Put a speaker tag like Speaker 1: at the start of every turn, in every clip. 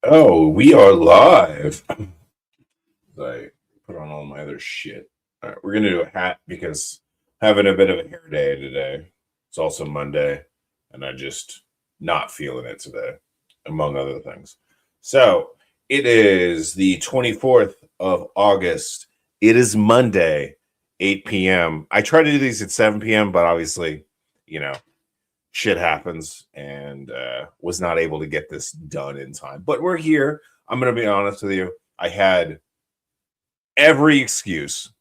Speaker 1: Oh, we are live. I put on all my other shit. All right, we're gonna do a hat because having a bit of a hair day today. It's also Monday, and I just not feeling it today, among other things. So it is the 24th of August. It is Monday, 8 p.m. I try to do these at 7 p.m., but obviously, you know, shit happens and was not able to get this done in time. But we're here. I'm going to be honest with you. I had every excuse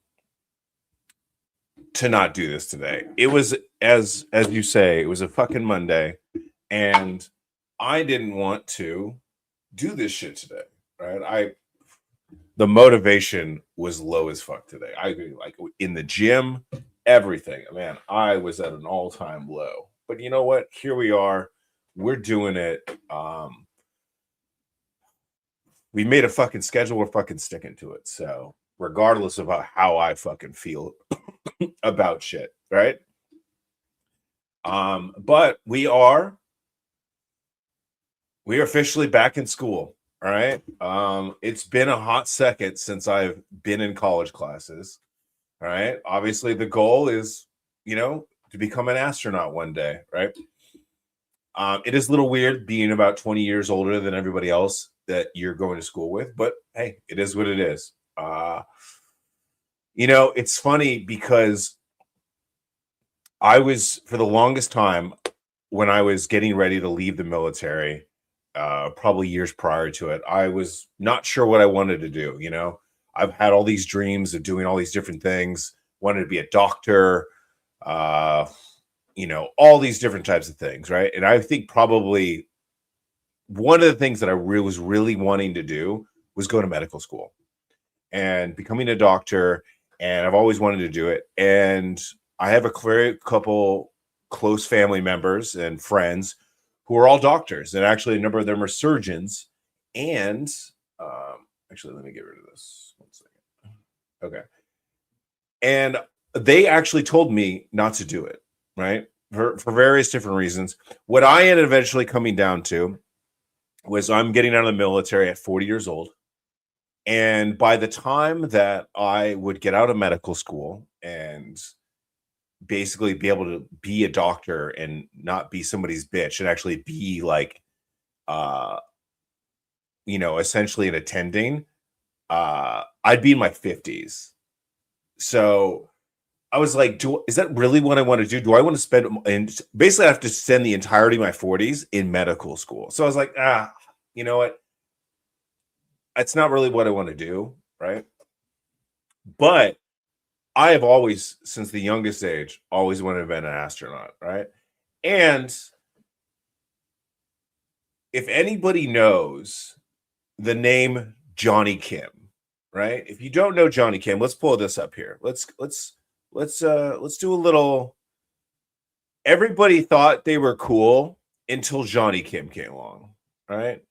Speaker 1: to not do this today. It was as you say, it was a fucking Monday, and I didn't want to do this shit today. Right? The motivation was low as fuck today. I agree. Like in the gym, everything. Man, I was at an all-time low. But you know what? Here we are. We're doing it. We made a fucking schedule. We're fucking sticking to it. So regardless of how I fucking feel about shit, right? But we are officially back in school. All right. It's been a hot second since I've been in college classes. All right. Obviously, the goal is, to become an astronaut one day, right? It is a little weird being about 20 years older than everybody else that you're going to school with, but hey, it is what it is. It's funny because I was, for the longest time, when I was getting ready to leave the military, probably years prior to it, I was not sure what I wanted to do. I've had all these dreams of doing all these different things, wanted to be a doctor, all these different types of things, right? And I think probably one of the things that I was really wanting to do was go to medical school and becoming a doctor. And I've always wanted to do it. And I have a very couple close family members and friends who are all doctors. And actually, a number of them are surgeons. And actually, let me get rid of this. 1 second. Okay. And they actually told me not to do it, right? For various different reasons. What I ended eventually coming down to was I'm getting out of the military at 40 years old. And by the time that I would get out of medical school and basically be able to be a doctor and not be somebody's bitch and actually be like, essentially an attending, I'd be in my 50s. So I was like, is that really what I want to do? Do I want to spend, and basically I have to spend the entirety of my 40s in medical school. So I was like, you know what? It's not really what I want to do, right? But I have always, since the youngest age, always wanted to be an astronaut, right? And if anybody knows the name Johnny Kim, right? If you don't know Johnny Kim, let's pull this up here. Let's do a little. Everybody thought they were cool until Johnny Kim came along, right?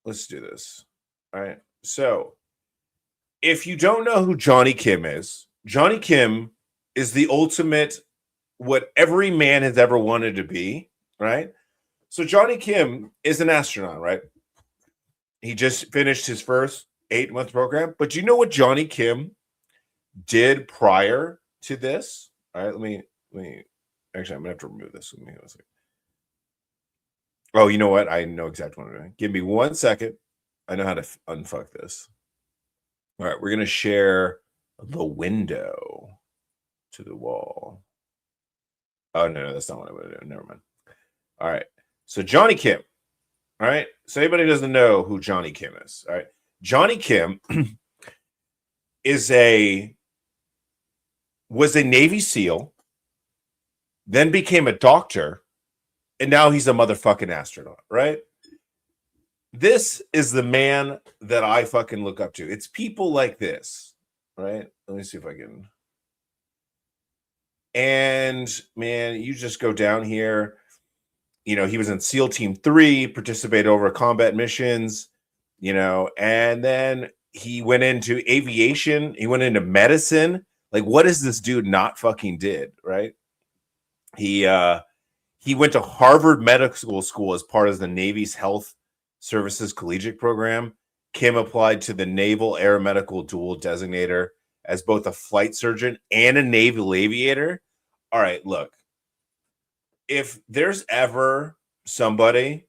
Speaker 1: Let's do this. All right. So, if you don't know who Johnny Kim is the ultimate what every man has ever wanted to be, right? So Johnny Kim is an astronaut, right? He just finished his first 8-month program. But do you know what Johnny Kim did prior to this? All right, let me actually I'm gonna have to remove this. Let me see. Oh, you know what? I know exactly what I'm doing. Give me 1 second. I know how to unfuck this. All right, we're gonna share the window to the wall. Oh no, that's not what I would do. Never mind. All right. So Johnny Kim. All right. So anybody doesn't know who Johnny Kim is. All right. Johnny Kim was a Navy SEAL, then became a doctor, and now he's a motherfucking astronaut, right? This is the man that I fucking look up to. It's people like this, right? Let me see if I can. And man, you just go down here. He was in SEAL Team 3, participated over combat missions, and then he went into aviation. He went into medicine. Like, what is this dude not fucking did, right? He went to Harvard Medical School as part of the Navy's health Services Collegiate Program. Kim applied to the Naval Air Medical Dual Designator as both a flight surgeon and a naval aviator. All right, look, if there's ever somebody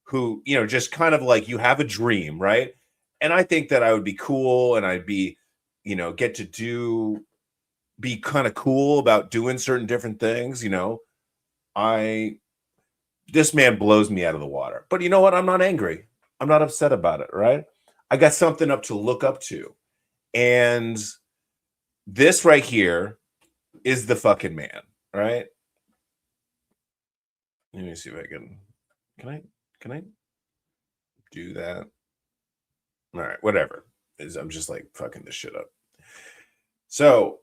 Speaker 1: who, just kind of like you have a dream, right? And I think that I would be cool and I'd be, get to be kind of cool about doing certain different things, this man blows me out of the water. But you know what? I'm not angry. I'm not upset about it, right? I got something up to look up to. And this right here is the fucking man, right? Let me see if I can I do that? All right, whatever. I'm just like fucking this shit up. So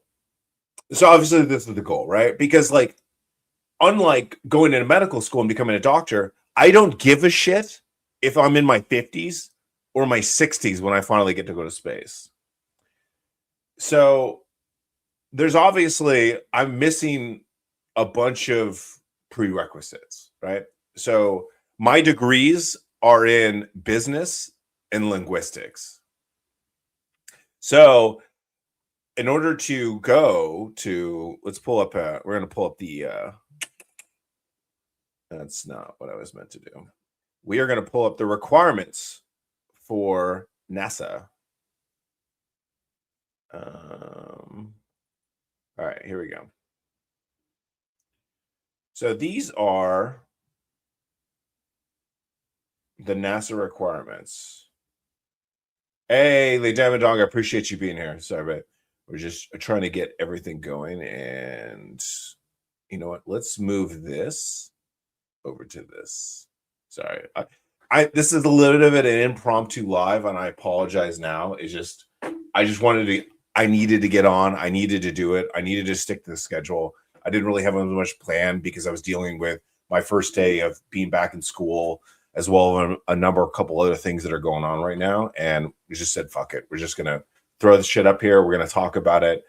Speaker 1: obviously this is the goal, right? Because like, unlike going into medical school and becoming a doctor, I don't give a shit if I'm in my 50s or my 60s when I finally get to go to space. So there's obviously, I'm missing a bunch of prerequisites, right? So my degrees are in business and linguistics. So in order to go to, let's pull up, we're going to pull up the, that's not what I was meant to do. We are going to pull up the requirements for NASA. All right, here we go. So these are the NASA requirements. Hey, Diamond Dog, I appreciate you being here. Sorry, but we're just trying to get everything going. And you know what? Let's move this over to this. Sorry. This is a little bit of an impromptu live, and I apologize now. I needed to get on. I needed to do it. I needed to stick to the schedule. I didn't really have much plan because I was dealing with my first day of being back in school, as well as a couple other things that are going on right now. And we just said, fuck it. We're just going to throw the shit up here. We're going to talk about it.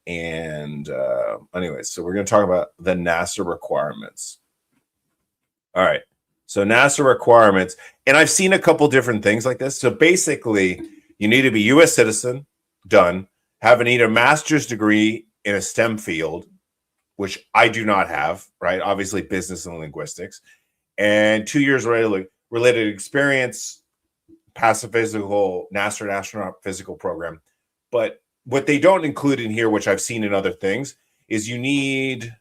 Speaker 1: And anyways, so we're going to talk about the NASA requirements. All right. So NASA requirements. And I've seen a couple different things like this. So basically, you need to be U.S. citizen, done, have either master's degree in a STEM field, which I do not have, right? Obviously, business and linguistics, and 2 years related experience, passive physical, NASA astronaut physical program. But what they don't include in here, which I've seen in other things, is you need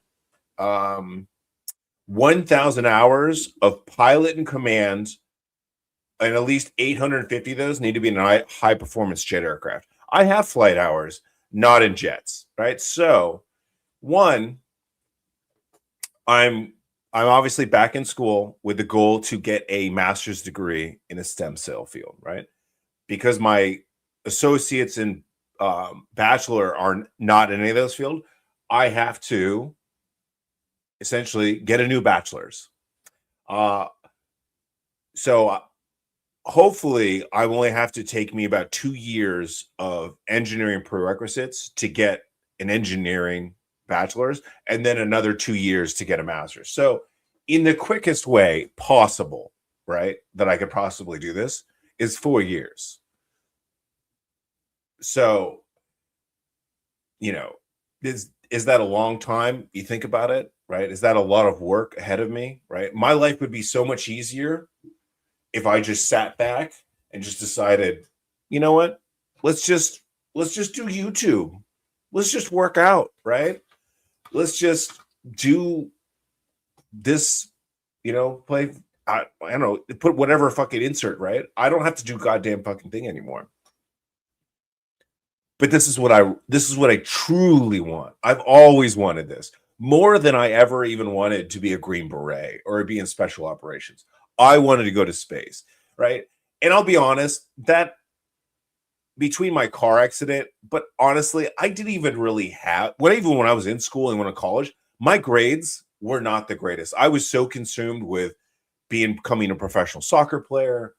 Speaker 1: 1,000 hours of pilot and command, and at least 850 of those need to be in a high performance jet aircraft. I have flight hours, not in jets, right? So, one, I'm obviously back in school with the goal to get a master's degree in a stem cell field, right? Because my associates and bachelor are not in any of those fields, I have to essentially get a new bachelor's. So hopefully I only have to take me about 2 years of engineering prerequisites to get an engineering bachelor's, and then another 2 years to get a master's. So in the quickest way possible, right, that I could possibly do this is 4 years. So, is that a long time? You think about it, right? Is that a lot of work ahead of me, right? My life would be so much easier if I just sat back and just decided, you know what? Let's just do YouTube. Let's just work out, right? Let's just do this, play. I don't know, put whatever fucking insert, right? I don't have to do goddamn fucking thing anymore. But this is what I truly want. I've always wanted this more than I ever even wanted to be a Green Beret or be in special operations. I wanted to go to space, right? And I'll be honest, that between my car accident, but honestly, I didn't even really have, even when I was in school and went to college, my grades were not the greatest. I was so consumed with becoming a professional soccer player,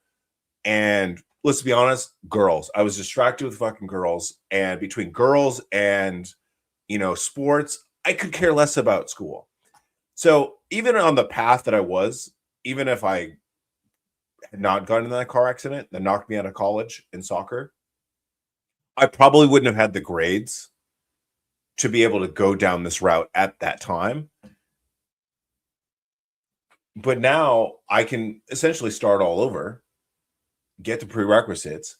Speaker 1: and let's be honest, girls. I was distracted with fucking girls, and between girls and sports, I could care less about school. So even on the path that I was, even if I had not gotten in that car accident that knocked me out of college in soccer, I probably wouldn't have had the grades to be able to go down this route at that time. But now I can essentially start all over, get the prerequisites.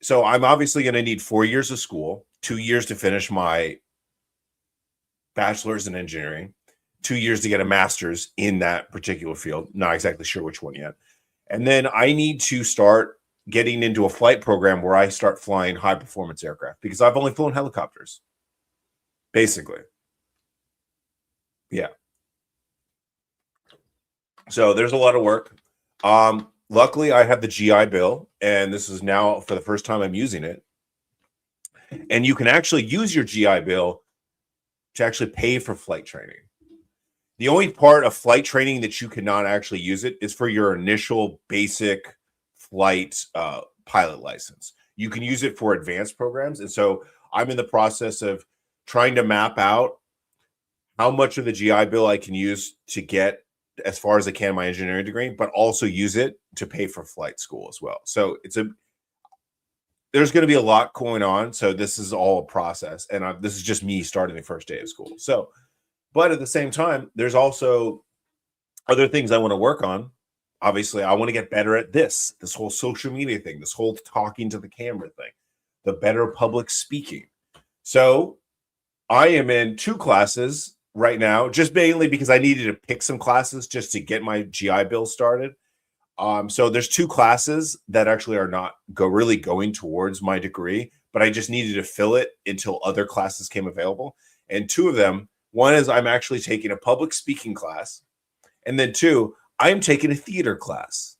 Speaker 1: So I'm obviously going to need 4 years of school, 2 years to finish my bachelor's in engineering, 2 years to get a master's in that particular field. Not exactly sure which one yet. And then I need to start getting into a flight program where I start flying high performance aircraft, because I've only flown helicopters, basically. Yeah. So there's a lot of work. Luckily, I have the GI Bill, and this is now for the first time I'm using it. And you can actually use your GI Bill to actually pay for flight training. The only part of flight training that you cannot actually use it is for your initial basic flight pilot license. You can use it for advanced programs. And so I'm in the process of trying to map out how much of the GI Bill I can use to get as far as I can my engineering degree, but also use it to pay for flight school as well. So there's going to be a lot going on. So this is all a process, and this is just me starting the first day of school. So, but at the same time, there's also other things I want to work on. Obviously, I want to get better at this whole social media thing, this whole talking to the camera thing, the better public speaking. So I am in 2 classes right now, just mainly because I needed to pick some classes just to get my GI Bill started. So there's 2 classes that actually are not really going towards my degree, but I just needed to fill it until other classes came available. And 2 of them, one is I'm actually taking a public speaking class, and then 2, I'm taking a theater class,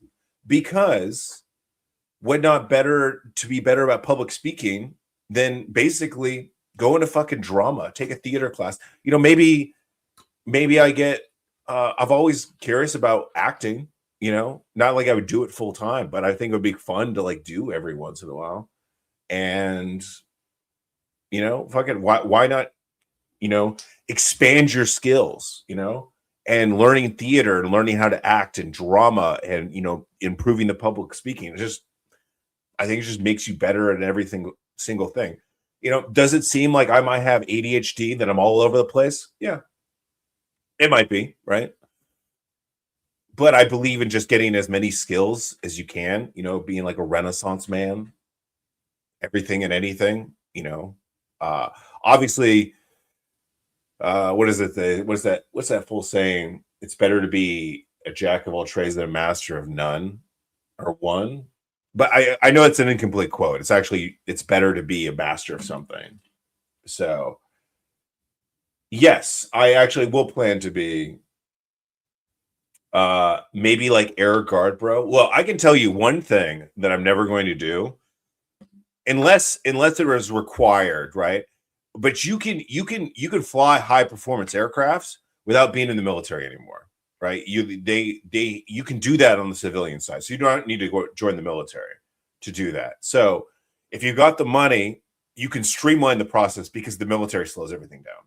Speaker 1: because what not better to be better about public speaking than basically go into fucking drama, take a theater class. You know, maybe I get, I've always curious about acting, you know, not like I would do it full time, but I think it would be fun to like do every once in a while. And, you know, fucking why not, you know, expand your skills, you know, and learning theater and learning how to act and drama and, you know, improving the public speaking. I think it just makes you better at everything, single thing. You know, does it seem like I might have ADHD, that I'm all over the place? Yeah, it might be, right? But I believe in just getting as many skills as you can, you know, being like a Renaissance man, everything and anything, you know. Obviously, what is it? What's that full saying? It's better to be a jack of all trades than a master of none, or one. But I know it's an incomplete quote. It's better to be a master of something. So yes, I actually will plan to be maybe like air guard bro. Well, I can tell you one thing that I'm never going to do, unless it is required, right? But you can fly high performance aircrafts without being in the military anymore, right? You can do that on the civilian side, so you don't need to go join the military to do that. So if you got the money, you can streamline the process, because the military slows everything down.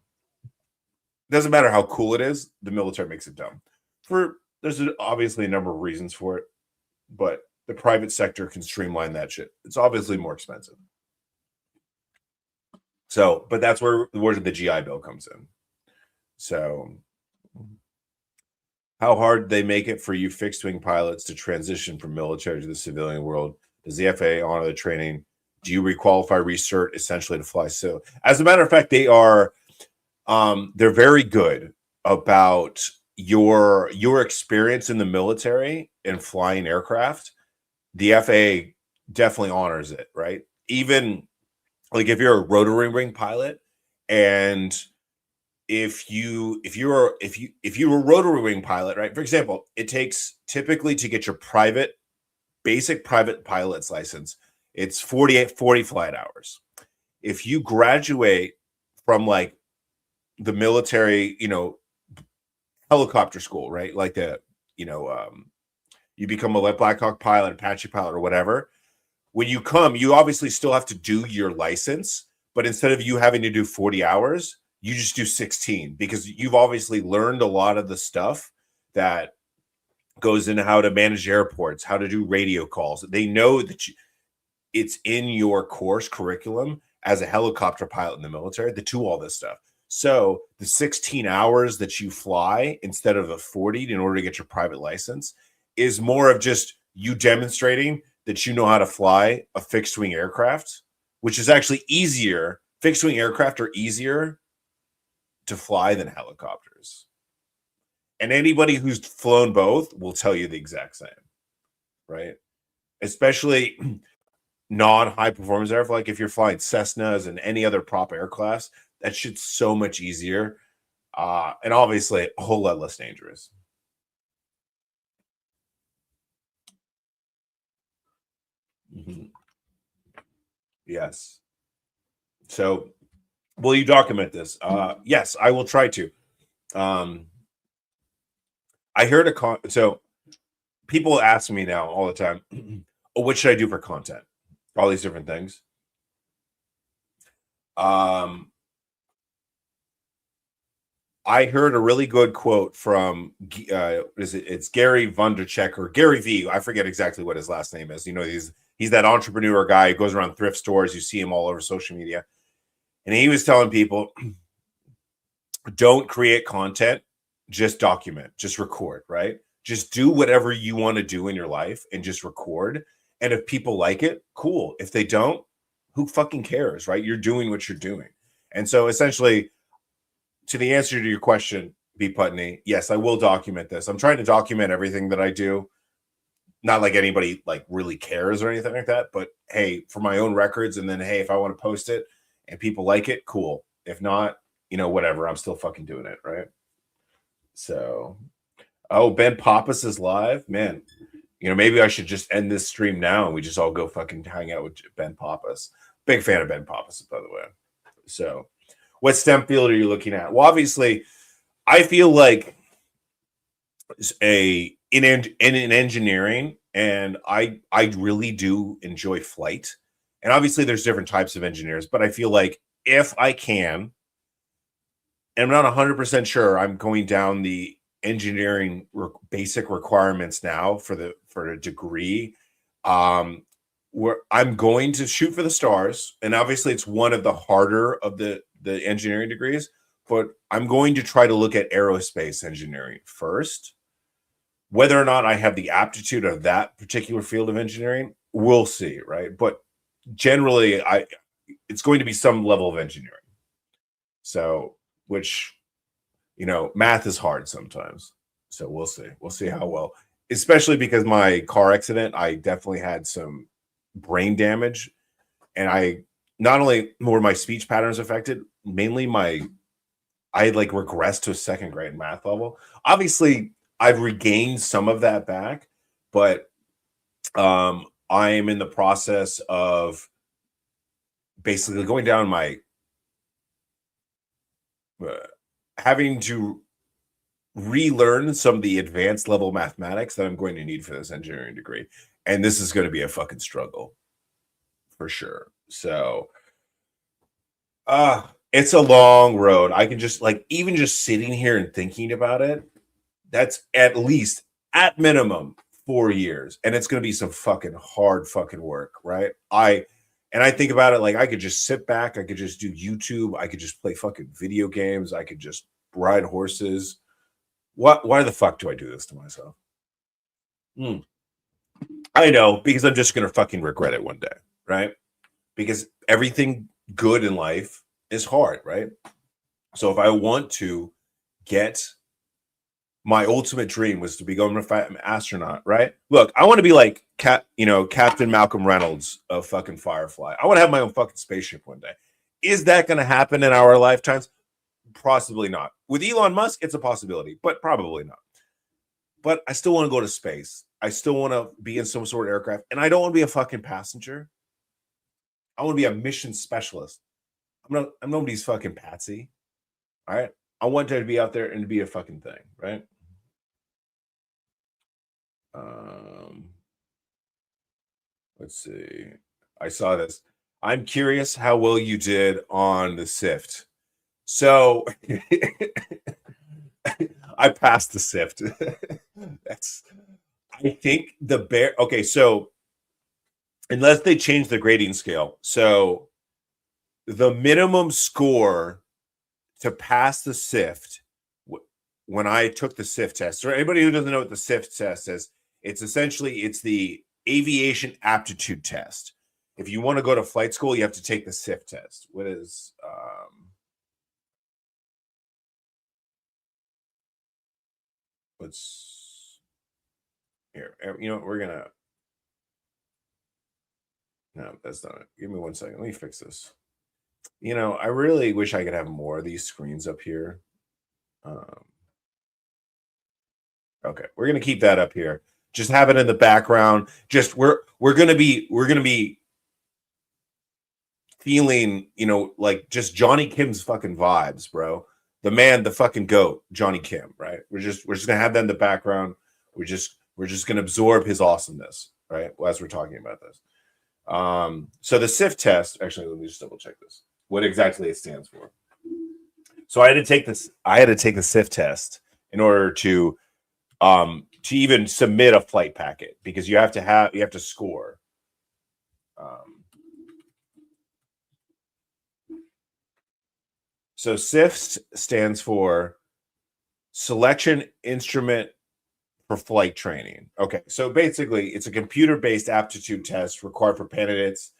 Speaker 1: Doesn't matter how cool it is, the military makes it dumb. There's obviously a number of reasons for it, but the private sector can streamline that shit. It's obviously more expensive. So, but that's where the GI Bill comes in. So, how hard they make it for you fixed wing pilots to transition from military to the civilian world? Does the FAA honor the training? Do you requalify, recert essentially to fly? So, as a matter of fact, they are they're very good about your experience in the military and flying aircraft. The FAA definitely honors it, right? Even like if you're a rotary wing pilot, and if you're a rotary wing pilot, right? For example, it takes typically to get your basic private pilot's license, it's 40 flight hours. If you graduate from like the military, you know, helicopter school, right? Like you become a Black Hawk pilot, Apache pilot, or whatever. When you come, you obviously still have to do your license, but instead of you having to do 40 hours, you just do 16, because you've obviously learned a lot of the stuff that goes into how to manage airports, how to do radio calls. They know that it's in your course curriculum as a helicopter pilot in the military to do all this stuff. So the 16 hours that you fly instead of the 40 in order to get your private license is more of just you demonstrating that you know how to fly a fixed wing aircraft, which is actually easier. Fixed wing aircraft are easier to fly than helicopters. And anybody who's flown both will tell you the exact same, right? Especially non-high performance aircraft, like if you're flying Cessnas and any other prop air class, that shit's so much easier. And obviously a whole lot less dangerous. Mm-hmm. Yes. So will you document this? Yes, I will try to. I heard so people ask me now all the time, oh, what should I do for content? All these different things. I heard a really good quote from it's Gary Vaynerchuk or Gary V. I forget exactly what his last name is. You know, he's that entrepreneur guy who goes around thrift stores. You see him all over social media. And he was telling people, don't create content, just document, just record, right? Just do whatever you want to do in your life and just record. And if people like it, cool. If they don't, who fucking cares, right? You're doing what you're doing. And so essentially, to the answer to your question, B. Putney, yes, I will document this. I'm trying to document everything that I do. Not like anybody like really cares or anything like that, but hey, for my own records, and then hey, if I want to post it and people like it, cool. If not, you know, whatever. I'm still fucking doing it, right? So, oh, Ben Pappas is live, man. You know, maybe I should just end this stream now and we just all go fucking hang out with Ben Pappas. Big fan of Ben Pappas, by the way. So, what STEM field are you looking at? Well, obviously, I feel like in engineering, and I really do enjoy flight. And obviously, there's different types of engineers, but I feel like if I can, and I'm not 100% sure, I'm going down the engineering basic requirements now for a degree. Where I'm going to shoot for the stars, and obviously it's one of the harder of the engineering degrees, but I'm going to try to look at aerospace engineering first. Whether or not I have the aptitude of that particular field of engineering, we'll see, right? But generally, it's going to be some level of engineering. So, which, you know, math is hard sometimes. So we'll see. We'll see how well, especially because my car accident, I definitely had some brain damage, and I not only were my speech patterns affected, mainly I had like regressed to a second grade math level. Obviously, I've regained some of that back, but I am in the process of basically going down my having to relearn some of the advanced level mathematics that I'm going to need for this engineering degree. And this is going to be a fucking struggle for sure. So it's a long road. I can just like even just sitting here and thinking about it, that's at least at minimum 4 years. And it's gonna be some fucking hard fucking work, right? I think about it like I could just sit back, I could just do YouTube, I could just play fucking video games, I could just ride horses. Why the fuck do I do this to myself? I know, because I'm just gonna fucking regret it one day, right? Because everything good in life is hard, right? So if I want to get my ultimate dream was to become an astronaut, right? Look, I want to be like Captain Malcolm Reynolds of fucking Firefly. I want to have my own fucking spaceship one day. Is that going to happen in our lifetimes? Possibly not. With Elon Musk, it's a possibility, but probably not. But I still want to go to space. I still want to be in some sort of aircraft, and I don't want to be a fucking passenger. I want to be a mission specialist. I'm nobody's fucking patsy. All right. I want to be out there and to be a fucking thing, right? Let's see. I saw this. I'm curious how well you did on the SIFT. So I passed the SIFT. I think okay, so unless they change the grading scale, so the minimum score to pass the SIFT when I took the SIFT test, or anybody who doesn't know what the SIFT test is, it's essentially it's the aviation aptitude test. If you want to go to flight school, you have to take the SIFT test. What is what's here? You know, we're gonna no, that's not it. Give me 1 second. Let me fix this. You know, I really wish I could have more of these screens up here. Um, okay, we're gonna keep that up here. Just have it in the background. Just we're gonna be feeling, you know, like just Johnny Kim's fucking vibes, bro. The man, the fucking goat, Johnny Kim, right? We're just gonna have that in the background. We're just gonna absorb his awesomeness, right? As we're talking about this. So the SIF test, actually, let me just double check this. What exactly it stands for. So I had to take this, I had to take the SIF test in order to even submit a flight packet because you have to score. So SIF stands for Selection Instrument for Flight Training. Okay, so basically, it's a computer-based aptitude test required for candidates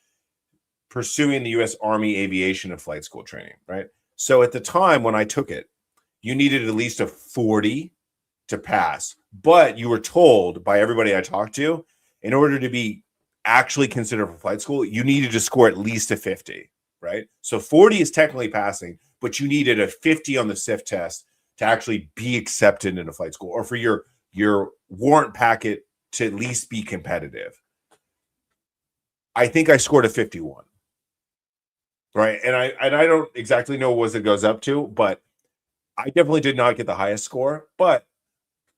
Speaker 1: pursuing the U.S. Army Aviation and Flight School training, right? So at the time when I took it, you needed at least a 40 to pass, but you were told by everybody I talked to, in order to be actually considered for flight school, you needed to score at least a 50, right? So 40 is technically passing, but you needed a 50 on the SIF test to actually be accepted into flight school or for your warrant packet to at least be competitive. I think I scored a 51. Right. And I don't exactly know what it goes up to, but I definitely did not get the highest score, but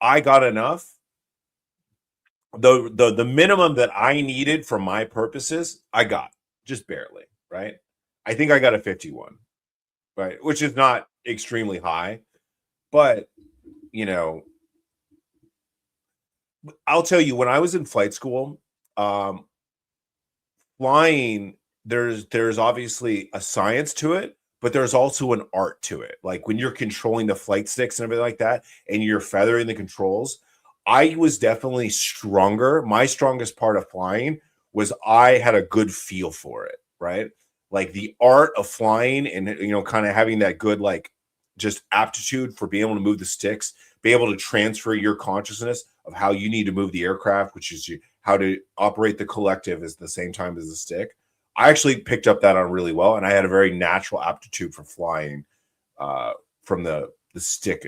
Speaker 1: I got enough. The minimum that I needed for my purposes, I got just barely, right? I think I got a 51, right? Which is not extremely high, but you know, I'll tell you when I was in flight school, um, flying there's obviously a science to it, but there's also an art to it. Like when you're controlling the flight sticks and everything like that, and you're feathering the controls. I was definitely stronger. My strongest part of flying was I had a good feel for it, right? Like the art of flying and kind of having that good like just aptitude for being able to move the sticks, be able to transfer your consciousness of how you need to move the aircraft, which is how to operate the collective at the same time as the stick. I actually picked up that on really well, and I had a very natural aptitude for flying from the stick.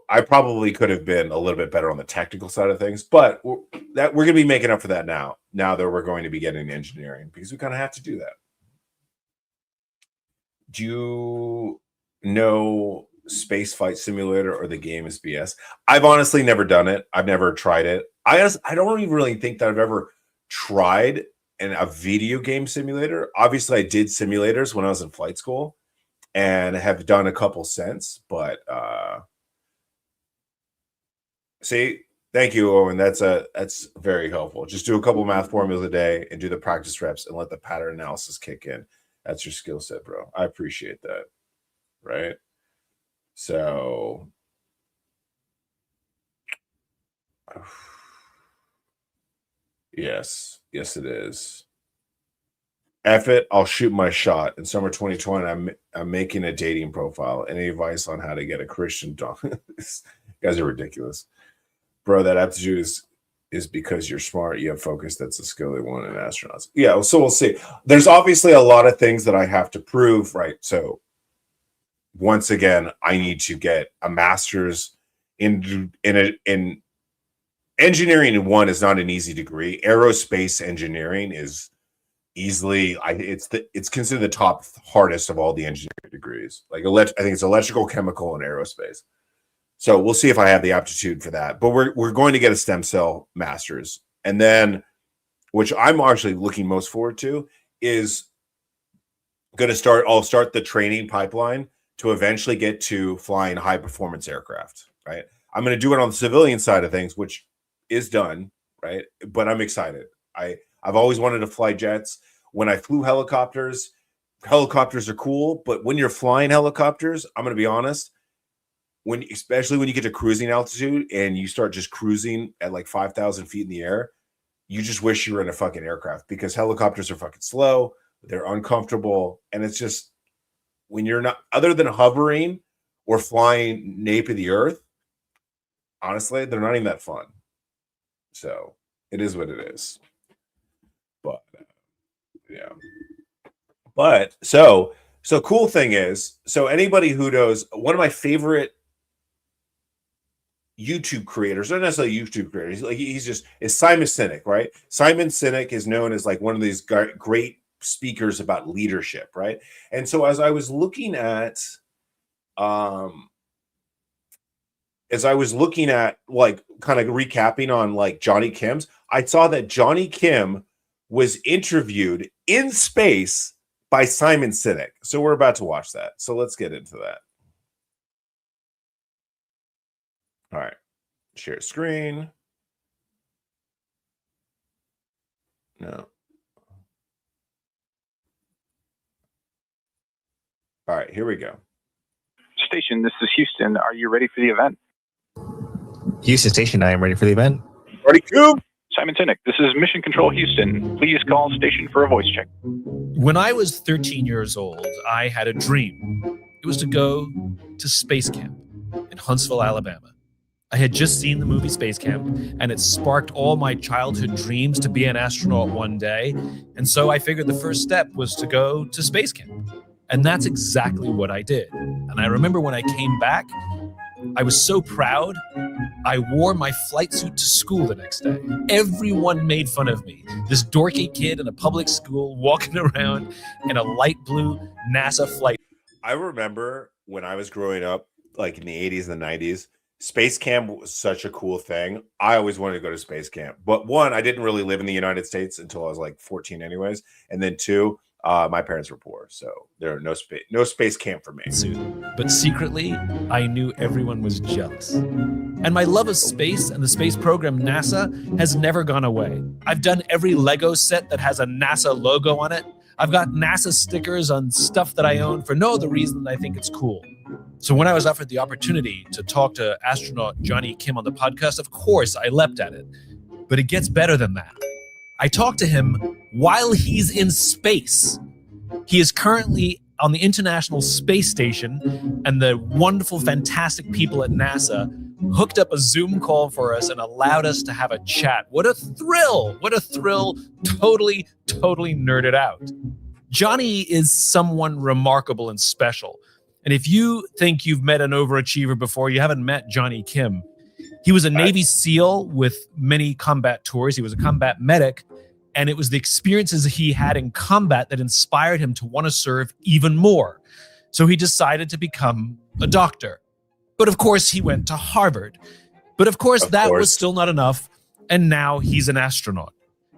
Speaker 1: I probably could have been a little bit better on the technical side of things, but we're going to be making up for that now. Now that we're going to be getting engineering, because we kind of have to do that. Do you know Space Flight Simulator or the game is BS? I've honestly never done it. I've never tried it. I don't even really think that I've ever tried a video game simulator. Obviously, I did simulators when I was in flight school and have done a couple since, but see, thank you, Owen. That's very helpful. Just do a couple math formulas a day and do the practice reps and let the pattern analysis kick in. That's your skill set, bro. I appreciate that. Right. So yes, it is. F it, I'll shoot my shot. In summer 2020, I'm making a dating profile. Any advice on how to get a Christian dog? These guys are ridiculous. Bro, that aptitude is because you're smart, you have focus. That's a skill they want in astronauts. Yeah, so we'll see. There's obviously a lot of things that I have to prove, right? So once again, I need to get a master's in engineering. One is not an easy degree. Aerospace engineering is easily it's considered the top hardest of all the engineering degrees. Like I think it's electrical, chemical, and aerospace. So we'll see if I have the aptitude for that. But we're going to get a stem cell master's, and then which I'm actually looking most forward to is I'll start the training pipeline to eventually get to flying high performance aircraft. Right. I'm going to do it on the civilian side of things, which is done, right? But I'm excited. I've always wanted to fly jets. When I flew helicopters are cool, but when you're flying helicopters, I'm going to be honest, especially when you get to cruising altitude and you start just cruising at like 5,000 feet in the air, you just wish you were in a fucking aircraft, because helicopters are fucking slow, they're uncomfortable, and it's just, when you're not, other than hovering or flying nape of the earth, honestly, they're not even that fun. So it is what it is. But yeah. But so cool thing is, so anybody who knows, one of my favorite YouTube creators, not necessarily YouTube creators, like is Simon Sinek, right? Simon Sinek is known as like one of these great speakers about leadership, right? And so as I was looking at like kind of recapping on like Johnny Kim's, I saw that Johnny Kim was interviewed in space by Simon Sinek. So we're about to watch that. So let's get into that. All right. Share screen. No. All right, here we go.
Speaker 2: Station, this is Houston. Are you ready for the event?
Speaker 3: Houston Station, I am ready for the event.
Speaker 1: Ready, Coop?
Speaker 2: Simon Sinek, this is Mission Control Houston. Please call station for a voice check.
Speaker 4: When I was 13 years old, I had a dream. It was to go to space camp in Huntsville, Alabama. I had just seen the movie Space Camp, and it sparked all my childhood dreams to be an astronaut one day. And so I figured the first step was to go to space camp. And that's exactly what I did. And I remember when I came back, I was so proud. I wore my flight suit to school the next day. Everyone made fun of me. This dorky kid in a public school walking around in a light blue NASA flight.
Speaker 1: I remember when I was growing up, like in the 80s and the 90s, space camp was such a cool thing. I always wanted to go to space camp. But one, I didn't really live in the United States until I was like 14 anyways. And then two, my parents were poor, so there are no space camp for me.
Speaker 4: But secretly, I knew everyone was jealous. And my love of space and the space program NASA has never gone away. I've done every Lego set that has a NASA logo on it. I've got NASA stickers on stuff that I own for no other reason than I think it's cool. So when I was offered the opportunity to talk to astronaut Johnny Kim on the podcast, of course I leapt at it. But it gets better than that. I talked to him while he's in space. He is currently on the International Space Station, and the wonderful, fantastic people at NASA hooked up a Zoom call for us and allowed us to have a chat. What a thrill! What a thrill! Totally nerded out. Johnny is someone remarkable and special. And if you think you've met an overachiever before, you haven't met Johnny Kim. He was a Navy SEAL with many combat tours. He was a combat medic. And it was the experiences he had in combat that inspired him to want to serve even more. So he decided to become a doctor. But of course, he went to Harvard. But of course, that was still not enough. And now he's an astronaut.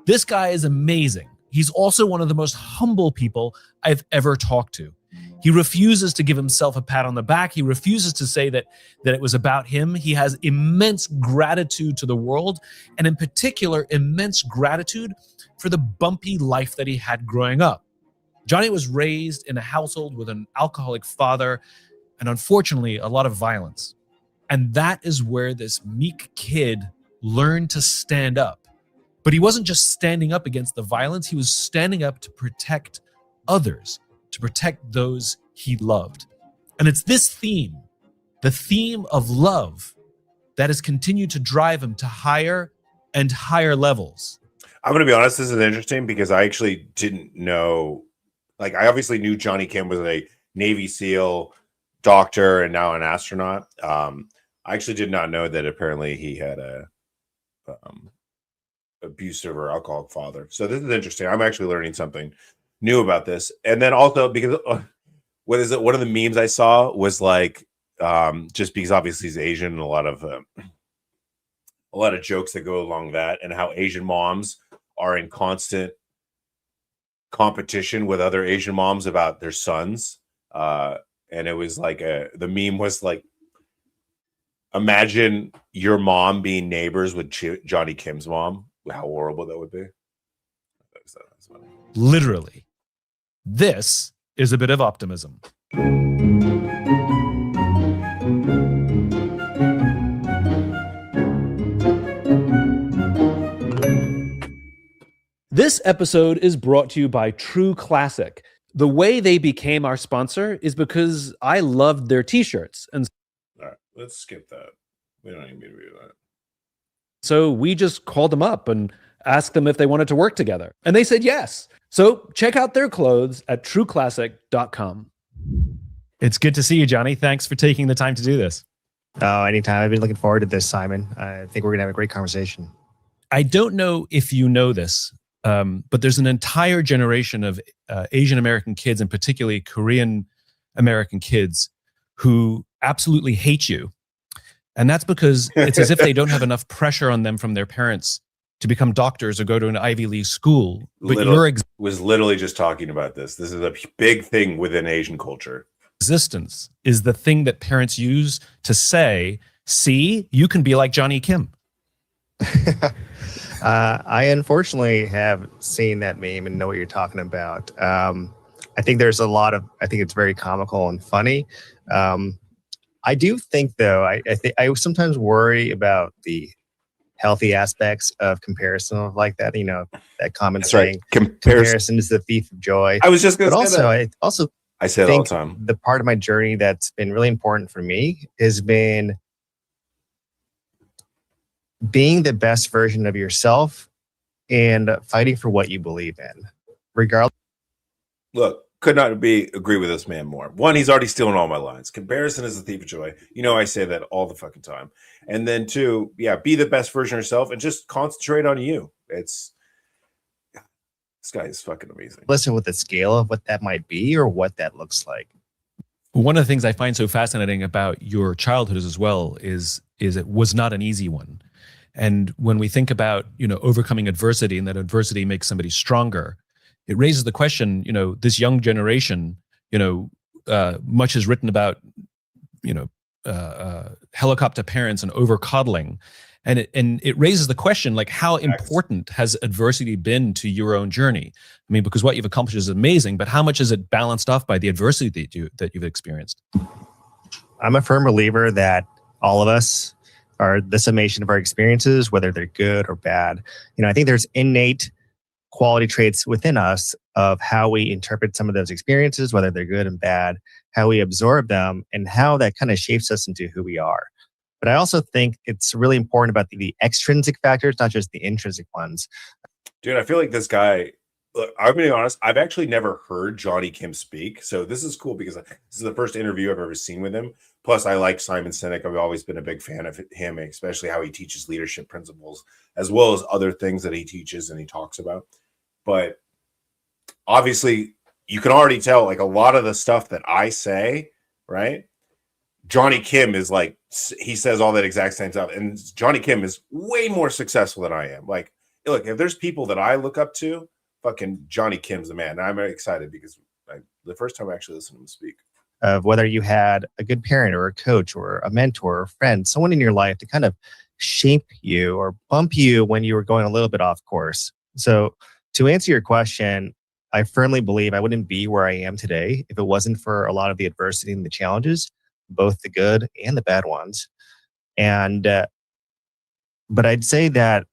Speaker 4: This guy is amazing. He's also one of the most humble people I've ever talked to. He refuses to give himself a pat on the back. He refuses to say that it was about him. He has immense gratitude to the world, and in particular, immense gratitude for the bumpy life that he had growing up. Johnny was raised in a household with an alcoholic father and, unfortunately, a lot of violence. And that is where this meek kid learned to stand up. But he wasn't just standing up against the violence. He was standing up to protect others, to protect those he loved. And it's this theme, the theme of love, that has continued to drive him to higher and higher levels.
Speaker 1: I'm going to be honest, this is interesting because I actually didn't know, like I obviously knew Johnny Kim was a Navy SEAL, doctor, and now an astronaut. I actually did not know that apparently he had a abusive or alcoholic father. So this is interesting. I'm actually learning something new about this. And then also because what is it? One of the memes I saw was like, just because obviously he's Asian, and a lot of jokes that go along that, and how Asian moms are in constant competition with other Asian moms about their sons. And it was like the meme was like, Imagine your mom being neighbors with Johnny Kim's mom. How horrible that would be. That's funny.
Speaker 4: Literally. This is a bit of optimism. This episode is brought to you by True Classic. The way they became our sponsor is because I loved their t-shirts. And
Speaker 1: All right, let's skip that. We don't even need to read that.
Speaker 4: so we just called them up and asked them if they wanted to work together. And they said yes. So check out their clothes at trueclassic.com. It's good to see you, Johnny. Thanks for taking the time to do this.
Speaker 3: Oh, anytime. I've been looking forward to this, Simon. I think we're going to have a great conversation.
Speaker 4: I don't know if you know this, but there's an entire generation of Asian American kids, and particularly Korean American kids, who absolutely hate you. And that's because it's as if they don't have enough pressure on them from their parents to become doctors or go to an Ivy League school. But your
Speaker 1: was literally just talking about this. This is a big thing within Asian culture.
Speaker 4: existence is the thing that parents use to say, see, you can be like Johnny Kim.
Speaker 3: I unfortunately have seen that meme and know what you're talking about. I think there's a lot of, I think it's very comical and funny. I do think, though, I sometimes worry about the healthy aspects of comparison like that. You know, that common saying, comparison is the thief of joy.
Speaker 1: I was just going to say
Speaker 3: that. I
Speaker 1: say it all the time.
Speaker 3: The part of my journey that's been really important for me has been being the best version of yourself and fighting for what you believe in, regardless.
Speaker 1: Look, could not agree with this man more. One, he's already stealing all my lines. Comparison is the thief of joy. You know, I say that all the fucking time. And then two, yeah, be the best version of yourself and just concentrate on you. This guy is fucking amazing.
Speaker 3: Listen with the scale of what that might be or what that looks like.
Speaker 4: One of the things I find so fascinating about your childhood as well is it was not an easy one. And when we think about, overcoming adversity and that adversity makes somebody stronger, it raises the question, this young generation, much is written about, helicopter parents and over coddling. And it raises the question, like, how important has adversity been to your own journey? I mean, because what you've accomplished is amazing, but how much is it balanced off by the adversity that you've experienced?
Speaker 3: I'm a firm believer that all of us are the summation of our experiences, whether they're good or bad. I think there's innate quality traits within us of how we interpret some of those experiences, whether they're good and bad, how we absorb them, and how that kind of shapes us into who we are. But I also think it's really important about the extrinsic factors, not just the intrinsic ones.
Speaker 1: Dude, I feel like this guy, look, I'm going to be honest, I've actually never heard Johnny Kim speak. So this is cool because this is the first interview I've ever seen with him. Plus, I like Simon Sinek. I've always been a big fan of him, especially how he teaches leadership principles, as well as other things that he teaches and he talks about. But obviously, you can already tell, like, a lot of the stuff that I say, right? Johnny Kim is like, he says all that exact same stuff. And Johnny Kim is way more successful than I am. Like, look, if there's people that I look up to, fucking Johnny Kim's the man. And I'm very excited because the first time I actually listened to him speak.
Speaker 3: Of whether you had a good parent or a coach or a mentor or a friend, someone in your life to kind of shape you or bump you when you were going a little bit off course. So to answer your question, I firmly believe I wouldn't be where I am today if it wasn't for a lot of the adversity and the challenges, both the good and the bad ones. And, but I'd say that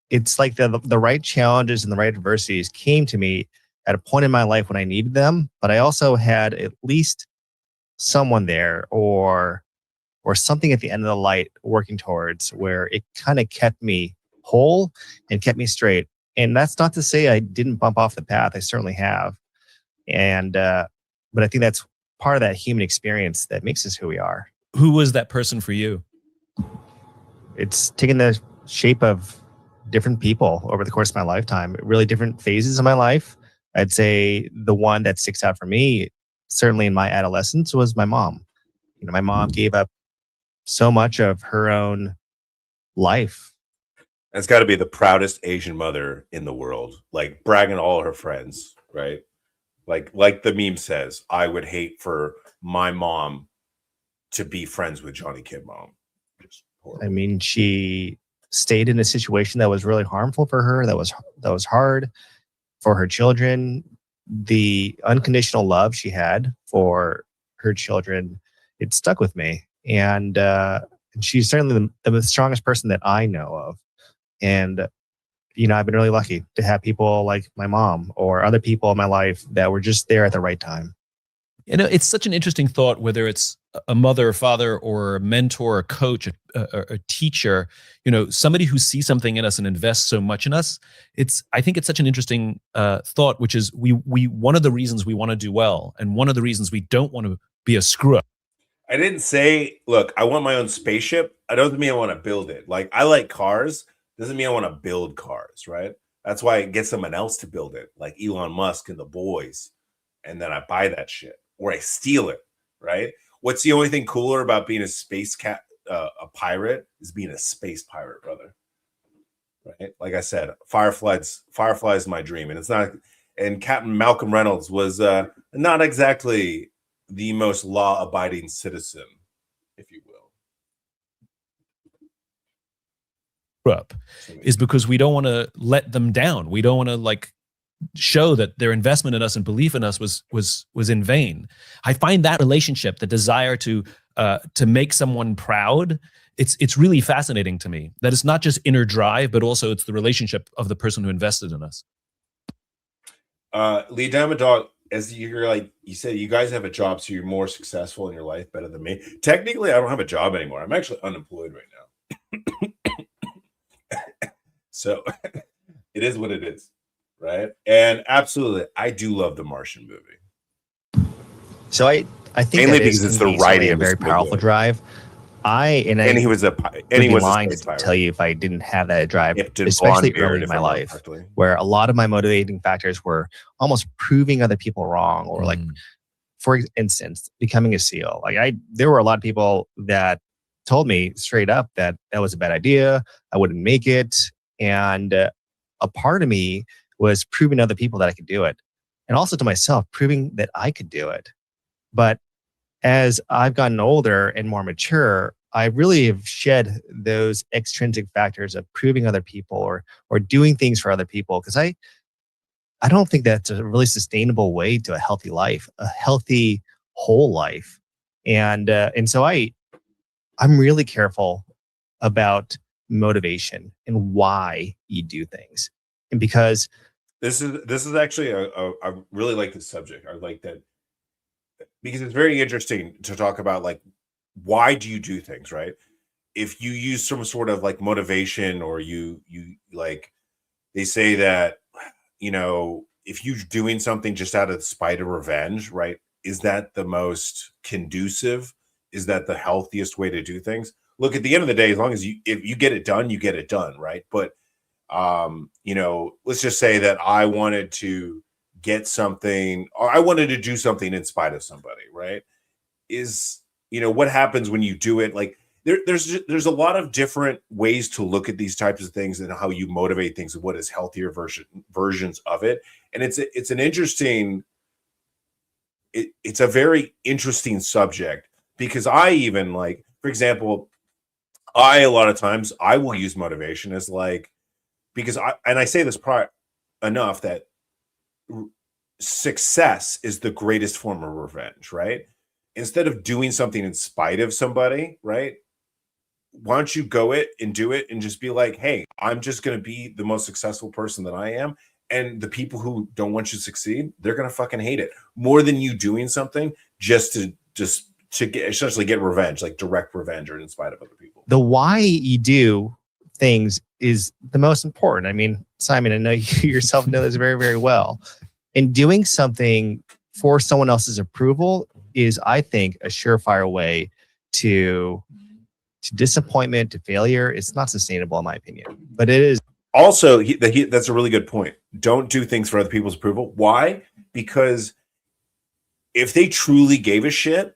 Speaker 3: it's like the right challenges and the right adversities came to me at a point in my life when I needed them, but I also had at least someone there or something at the end of the light working towards where it kind of kept me whole and kept me straight. And that's not to say I didn't bump off the path. I certainly have. And, but I think that's part of that human experience that makes us who we are.
Speaker 4: Who was that person for you?
Speaker 3: It's taken the shape of different people over the course of my lifetime, really different phases of my life. I'd say the one that sticks out for me, certainly in my adolescence, was my mom. My mom gave up so much of her own life.
Speaker 1: That's got to be the proudest Asian mother in the world, like bragging to all her friends, right? Like the meme says, I would hate for my mom to be friends with Johnny Kim mom. Just horrible.
Speaker 3: I mean, she stayed in a situation that was really harmful for her. That was hard for her children. The unconditional love she had for her children, it stuck with me. And she's certainly the strongest person that I know of. And I've been really lucky to have people like my mom or other people in my life that were just there at the right time.
Speaker 4: It's such an interesting thought, whether it's a mother, a father, or a mentor, a coach, a teacher, somebody who sees something in us and invests so much in us. I think it's such an interesting thought, which is we one of the reasons we want to do well, and one of the reasons we don't want to be a screw up.
Speaker 1: I didn't say, look, I want my own spaceship. I don't mean I want to build it. Like, I like cars. Doesn't mean I want to build cars, right? That's why I get someone else to build it, like Elon Musk and the boys. And then I buy that shit or I steal it, right? What's the only thing cooler about being a space cat, a pirate, is being a space pirate, brother. Right? Like I said, Firefly is my dream. And it's not, and Captain Malcolm Reynolds was not exactly the most law-abiding citizen, if you will.
Speaker 4: Up is because we don't want to let them down. We don't want to show that their investment in us and belief in us was in vain. I find that relationship, the desire to make someone proud, it's really fascinating to me. That it's not just inner drive, but also it's the relationship of the person who invested in us.
Speaker 1: Lee Damadog, as you said, you guys have a job, so you're more successful in your life, better than me. Technically, I don't have a job anymore. I'm actually unemployed right now. So it is what it is, right? And absolutely, I do love the Martian movie.
Speaker 3: So I think
Speaker 1: mainly because it's the writing
Speaker 3: a very powerful drive. And
Speaker 1: he was
Speaker 3: lying to tell you if I didn't have that drive, especially early in my life, where a lot of my motivating factors were almost proving other people wrong, or for instance, becoming a SEAL. There were a lot of people that told me straight up that was a bad idea. I wouldn't make it. And a part of me was proving to other people that I could do it. And also to myself, proving that I could do it. But as I've gotten older and more mature, I really have shed those extrinsic factors of proving other people or doing things for other people. Because I don't think that's a really sustainable way to a healthy life, a healthy whole life. And so I'm really careful about motivation and why you do things. And because
Speaker 1: this is actually I really like this subject. I like that because it's very interesting to talk about why do you do things, right? If you use some sort of motivation, or you they say that if you're doing something just out of spite of revenge, right? Is that the most conducive? Is that the healthiest way to do things? Look, at the end of the day, as long as if you get it done, you get it done, right? But let's just say that I wanted to get something, or I wanted to do something in spite of somebody, right? What happens when you do it? There's a lot of different ways to look at these types of things and how you motivate things and what is healthier versions of it. And it's a very interesting subject, because I even for example, a lot of times I will use motivation as because I say this enough that success is the greatest form of revenge, right? Instead of doing something in spite of somebody, right? Why don't you go and do it and just be like, hey, I'm just going to be the most successful person that I am. And the people who don't want you to succeed, they're going to fucking hate it more than you doing something just to essentially get revenge, direct revenge, or in spite of other people.
Speaker 3: The why you do things is the most important. I mean, Simon, I know you yourself know this very, very well. And doing something for someone else's approval is, I think, a surefire way to disappointment, to failure. It's not sustainable, in my opinion, but it is.
Speaker 1: Also, that's a really good point. Don't do things for other people's approval. Why? Because if they truly gave a shit,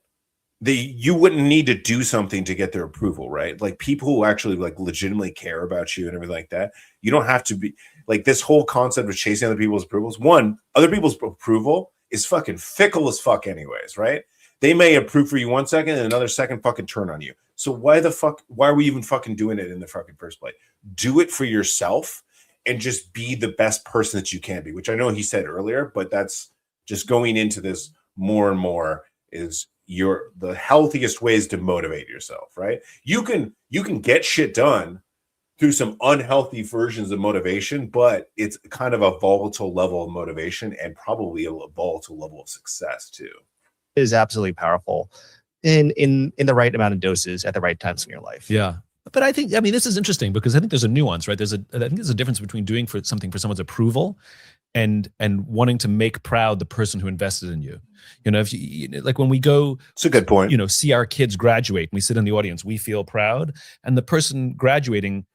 Speaker 1: you wouldn't need to do something to get their approval, right? People who actually legitimately care about you and everything like that. You don't have to be this whole concept of chasing other people's approvals. One, other people's approval is fucking fickle as fuck anyways, right? They may approve for you 1 second and another second fucking turn on you. So why are we even fucking doing it in the fucking first place? Do it for yourself and just be the best person that you can be, which I know he said earlier, but that's just going into this more and more is the healthiest ways to motivate yourself, right? You can get shit done through some unhealthy versions of motivation, but it's kind of a volatile level of motivation and probably a volatile level of success too.
Speaker 3: It is absolutely powerful in the right amount of doses at the right times in your life.
Speaker 4: Yeah. But I mean, this is interesting because I think there's a nuance, right? I think there's a difference between doing something for someone's approval and wanting to make proud the person who invested in you. If like when we go,
Speaker 1: it's a good point.
Speaker 4: See our kids graduate and we sit in the audience, we feel proud, and the person graduating,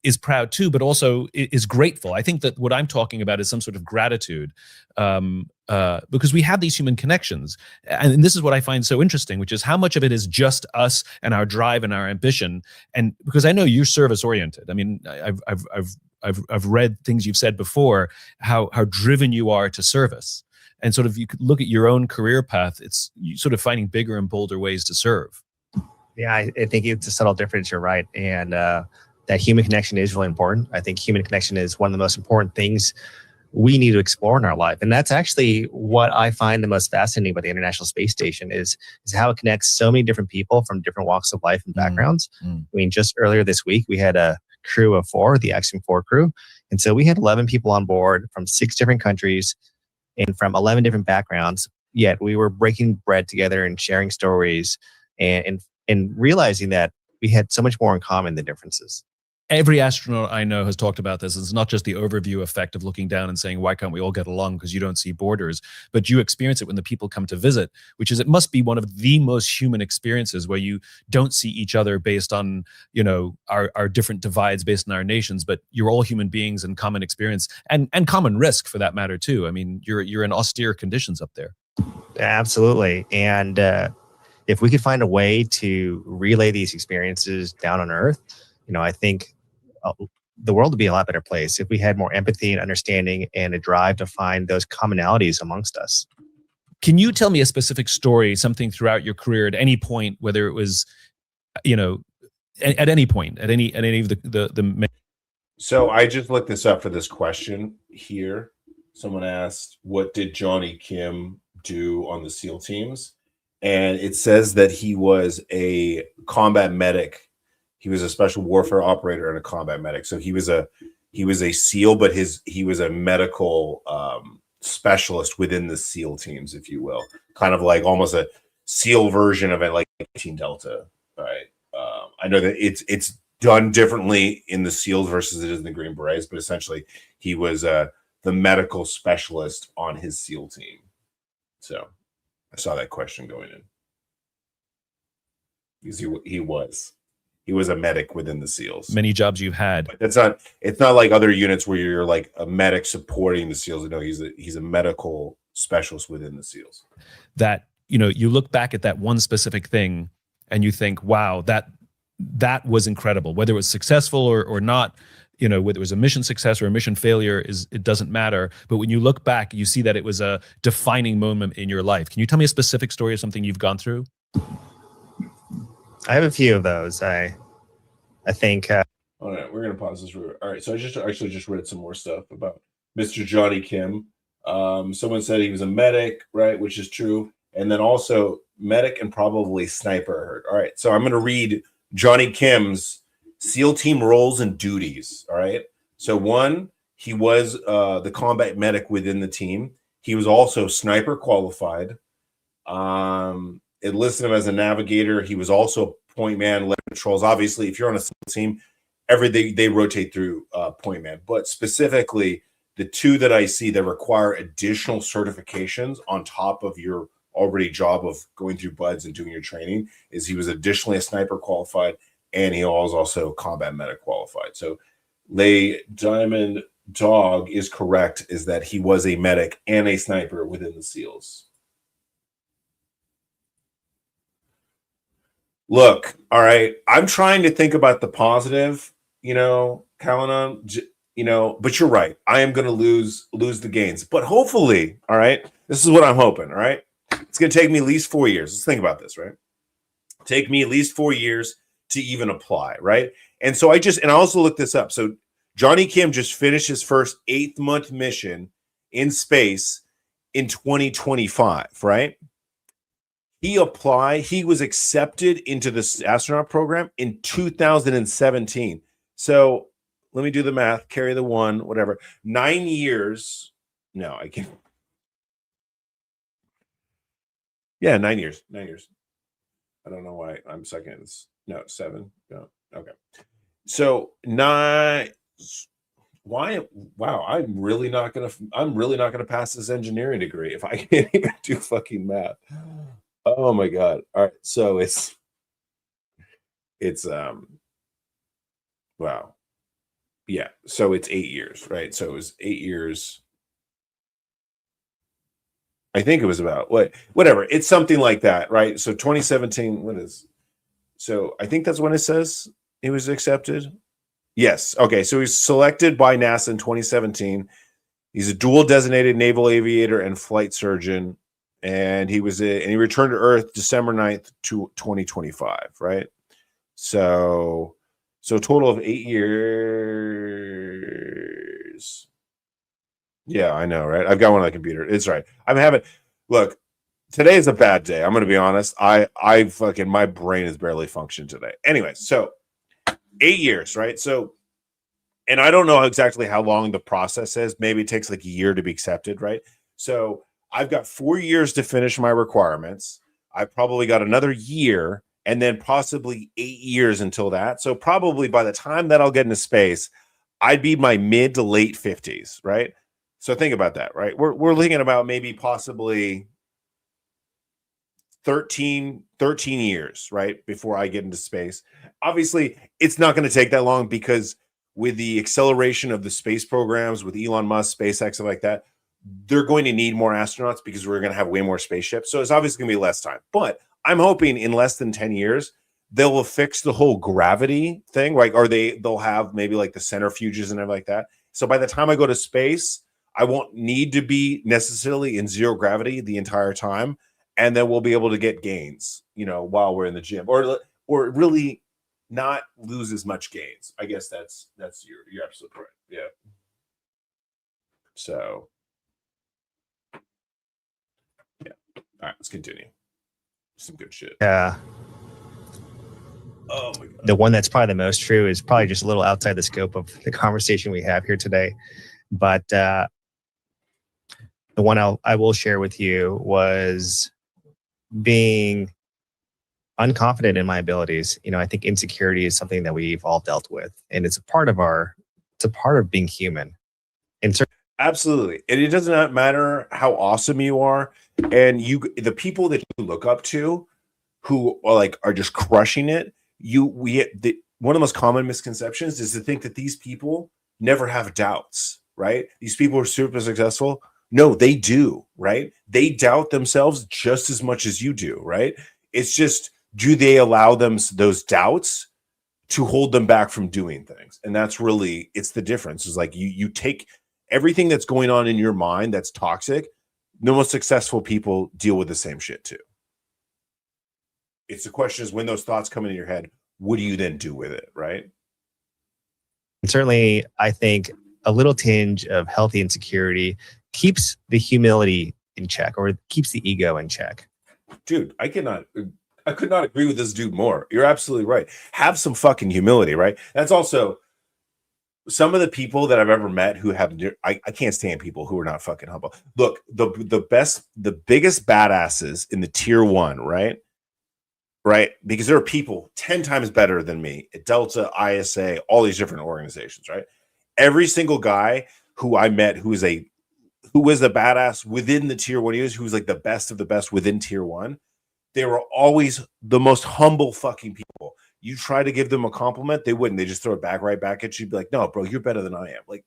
Speaker 4: is proud too, but also is grateful. I think that what I'm talking about is some sort of gratitude, because we have these human connections, and this is what I find so interesting, which is how much of it is just us and our drive and our ambition. And because I know you're service oriented. I mean, I've read things you've said before, how driven you are to service, and sort of you could look at your own career path. It's you sort of finding bigger and bolder ways to serve.
Speaker 3: Yeah, I think it's a subtle difference. You're right, and that human connection is really important. I think human connection is one of the most important things we need to explore in our life. And that's actually what I find the most fascinating about the International Space Station is how it connects so many different people from different walks of life and backgrounds. I mean, just earlier this week, we had a crew of 4, the Axiom 4 crew. And so we had 11 people on board from 6 different countries and from 11 different backgrounds. Yet we were breaking bread together and sharing stories and realizing that we had so much more in common than differences.
Speaker 4: Every astronaut I know has talked about this. It's not just the overview effect of looking down and saying, why can't we all get along because you don't see borders? But you experience it when the people come to visit, which is it must be one of the most human experiences where you don't see each other based on, our different divides based on our nations, but you're all human beings and common experience and common risk for that matter too. I mean, you're in austere conditions up there.
Speaker 3: Absolutely. And if we could find a way to relay these experiences down on Earth, I think the world would be a lot better place if we had more empathy and understanding and a drive to find those commonalities amongst us.
Speaker 4: Can you tell me a specific story, something throughout your career at any point, whether it was, at any point, at any of the.
Speaker 1: So I just looked this up for this question here. Someone asked, what did Johnny Kim do on the SEAL teams? And it says that he was a combat medic. He was a special warfare operator and a combat medic. So he was a SEAL, but he was a medical specialist within the SEAL teams, if you will, kind of like almost a SEAL version of it, like 18 Delta. Right. I know that it's done differently in the SEALs versus it is in the Green Berets, but essentially he was the medical specialist on his SEAL team. So I saw that question going in. Because he was a medic within the SEALs.
Speaker 4: Many jobs you've had.
Speaker 1: But it's not like other units where you're like a medic supporting the SEALs. No, he's a medical specialist within the SEALs.
Speaker 4: That, you look back at that one specific thing and you think, wow, that was incredible. Whether it was successful or not, whether it was a mission success or a mission failure, it doesn't matter. But when you look back, you see that it was a defining moment in your life. Can you tell me a specific story of something you've gone through?
Speaker 3: I have a few of those. I think.
Speaker 1: All right, we're gonna pause this. All right, so I just read some more stuff about Mr. Johnny Kim. Someone said he was a medic, right, which is true, and then also medic and probably sniper. I heard. All right, so I'm gonna read Johnny Kim's SEAL team roles and duties. All right, so 1, he was the combat medic within the team. He was also sniper qualified. It listed him as a navigator. He was also point man, led patrols. Obviously, if you're on a team, they rotate through point man. But specifically, the 2 that I see that require additional certifications on top of your already job of going through BUDS and doing your training is he was additionally a sniper qualified, and he was also combat medic qualified. So Lay Diamond Dog is correct, is that he was a medic and a sniper within the SEALs. Look, all right, I'm trying to think about the positive, Kalanan, but you're right. I am going to lose the gains, but hopefully, all right, this is what I'm hoping, all right? It's going to take me at least 4 years. Let's think about this, right? take me at least 4 years to even apply, right? And so I also looked this up. So Johnny Kim just finished his first 8th-month mission in space in 2025, right? He was accepted into the astronaut program in 2017. So let me do the math, carry the one, whatever. 9 years. No, I can't. Yeah, 9 years. 9 years. I don't know why I'm second. No, 7. No. Okay. So 9. Why? Wow, I'm really not gonna pass this engineering degree if I can't even do fucking math. Oh my god. All right. So it's wow. Yeah. So it's 8 years, right? So it was 8 years. I think it was about whatever. It's something like that, right? So 2017, so I think that's when it says it was accepted. Yes. Okay. So he's selected by NASA in 2017. He's a dual designated naval aviator and flight surgeon. And he returned to Earth December 9th, 2025, right? So a total of 8 years. Yeah, I know, right? I've got one on the computer. It's right. Look, today is a bad day. I'm going to be honest. My brain is barely functioning today. Anyway, so 8 years, right? So, and I don't know exactly how long the process is. Maybe it takes like a year to be accepted, right? So I've got 4 years to finish my requirements. I've probably got another year and then possibly 8 years until that. So probably by the time that I'll get into space, I'd be my mid to late 50s, right? So think about that, right? We're looking at about maybe possibly 13 years, right, before I get into space. Obviously, it's not going to take that long because with the acceleration of the space programs with Elon Musk, SpaceX, stuff like that, they're going to need more astronauts because we're going to have way more spaceships. So it's obviously going to be less time. But I'm hoping in less than 10 years, they'll fix the whole gravity thing, right? Or they'll have maybe like the centrifuges and everything like that. So by the time I go to space, I won't need to be necessarily in zero gravity the entire time. And then we'll be able to get gains, while we're in the gym, or really not lose as much gains. I guess you're absolutely correct. Yeah. So, yeah. All right, let's continue. Some good shit.
Speaker 3: Yeah.
Speaker 1: Oh my god.
Speaker 3: The one that's probably the most true is probably just a little outside the scope of the conversation we have here today, but the one I will share with you was being unconfident in my abilities. I think insecurity is something that we've all dealt with, and it's a part of being human.
Speaker 1: Absolutely. And it does not matter how awesome you are. And the people that you look up to who are just crushing it, one of the most common misconceptions is to think that these people never have doubts, right? These people are super successful. No, they do, right? They doubt themselves just as much as you do, right? It's just, do they allow those doubts to hold them back from doing things? And that's really, it's the difference. It's like you take everything that's going on in your mind that's toxic. The most successful people deal with the same shit too. It's the question is, when those thoughts come into your head, what do you then do with it, right?
Speaker 3: And certainly, I think a little tinge of healthy insecurity keeps the humility in check, or keeps the ego in check.
Speaker 1: Dude, I could not agree with this dude more. You're absolutely right. Have some fucking humility, right? That's also some of the people that I've ever met who have, I can't stand people who are not fucking humble. Look, the biggest badasses in the tier 1, right? Right? Because there are people 10 times better than me at Delta, ISA, all these different organizations, right? Every single guy who I met who was a badass within the tier 1, who was like the best of the best within tier 1, they were always the most humble fucking people. You try to give them a compliment, they wouldn't. They just throw it right back at you. Be like, no, bro, you're better than I am. Like,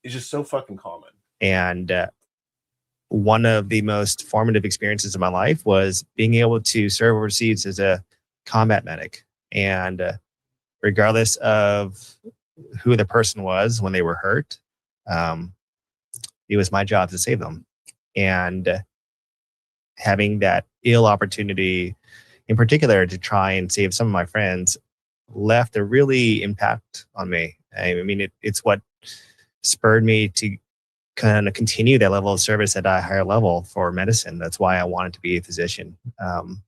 Speaker 1: it's just so fucking common.
Speaker 3: And one of the most formative experiences of my life was being able to serve overseas as a combat medic. And regardless of who the person was when they were hurt, it was my job to save them. And having that ill opportunity, in particular to try and save some of my friends, left a really impact on me. I mean, it's what spurred me to kind of continue that level of service at a higher level for medicine. That's why I wanted to be a physician,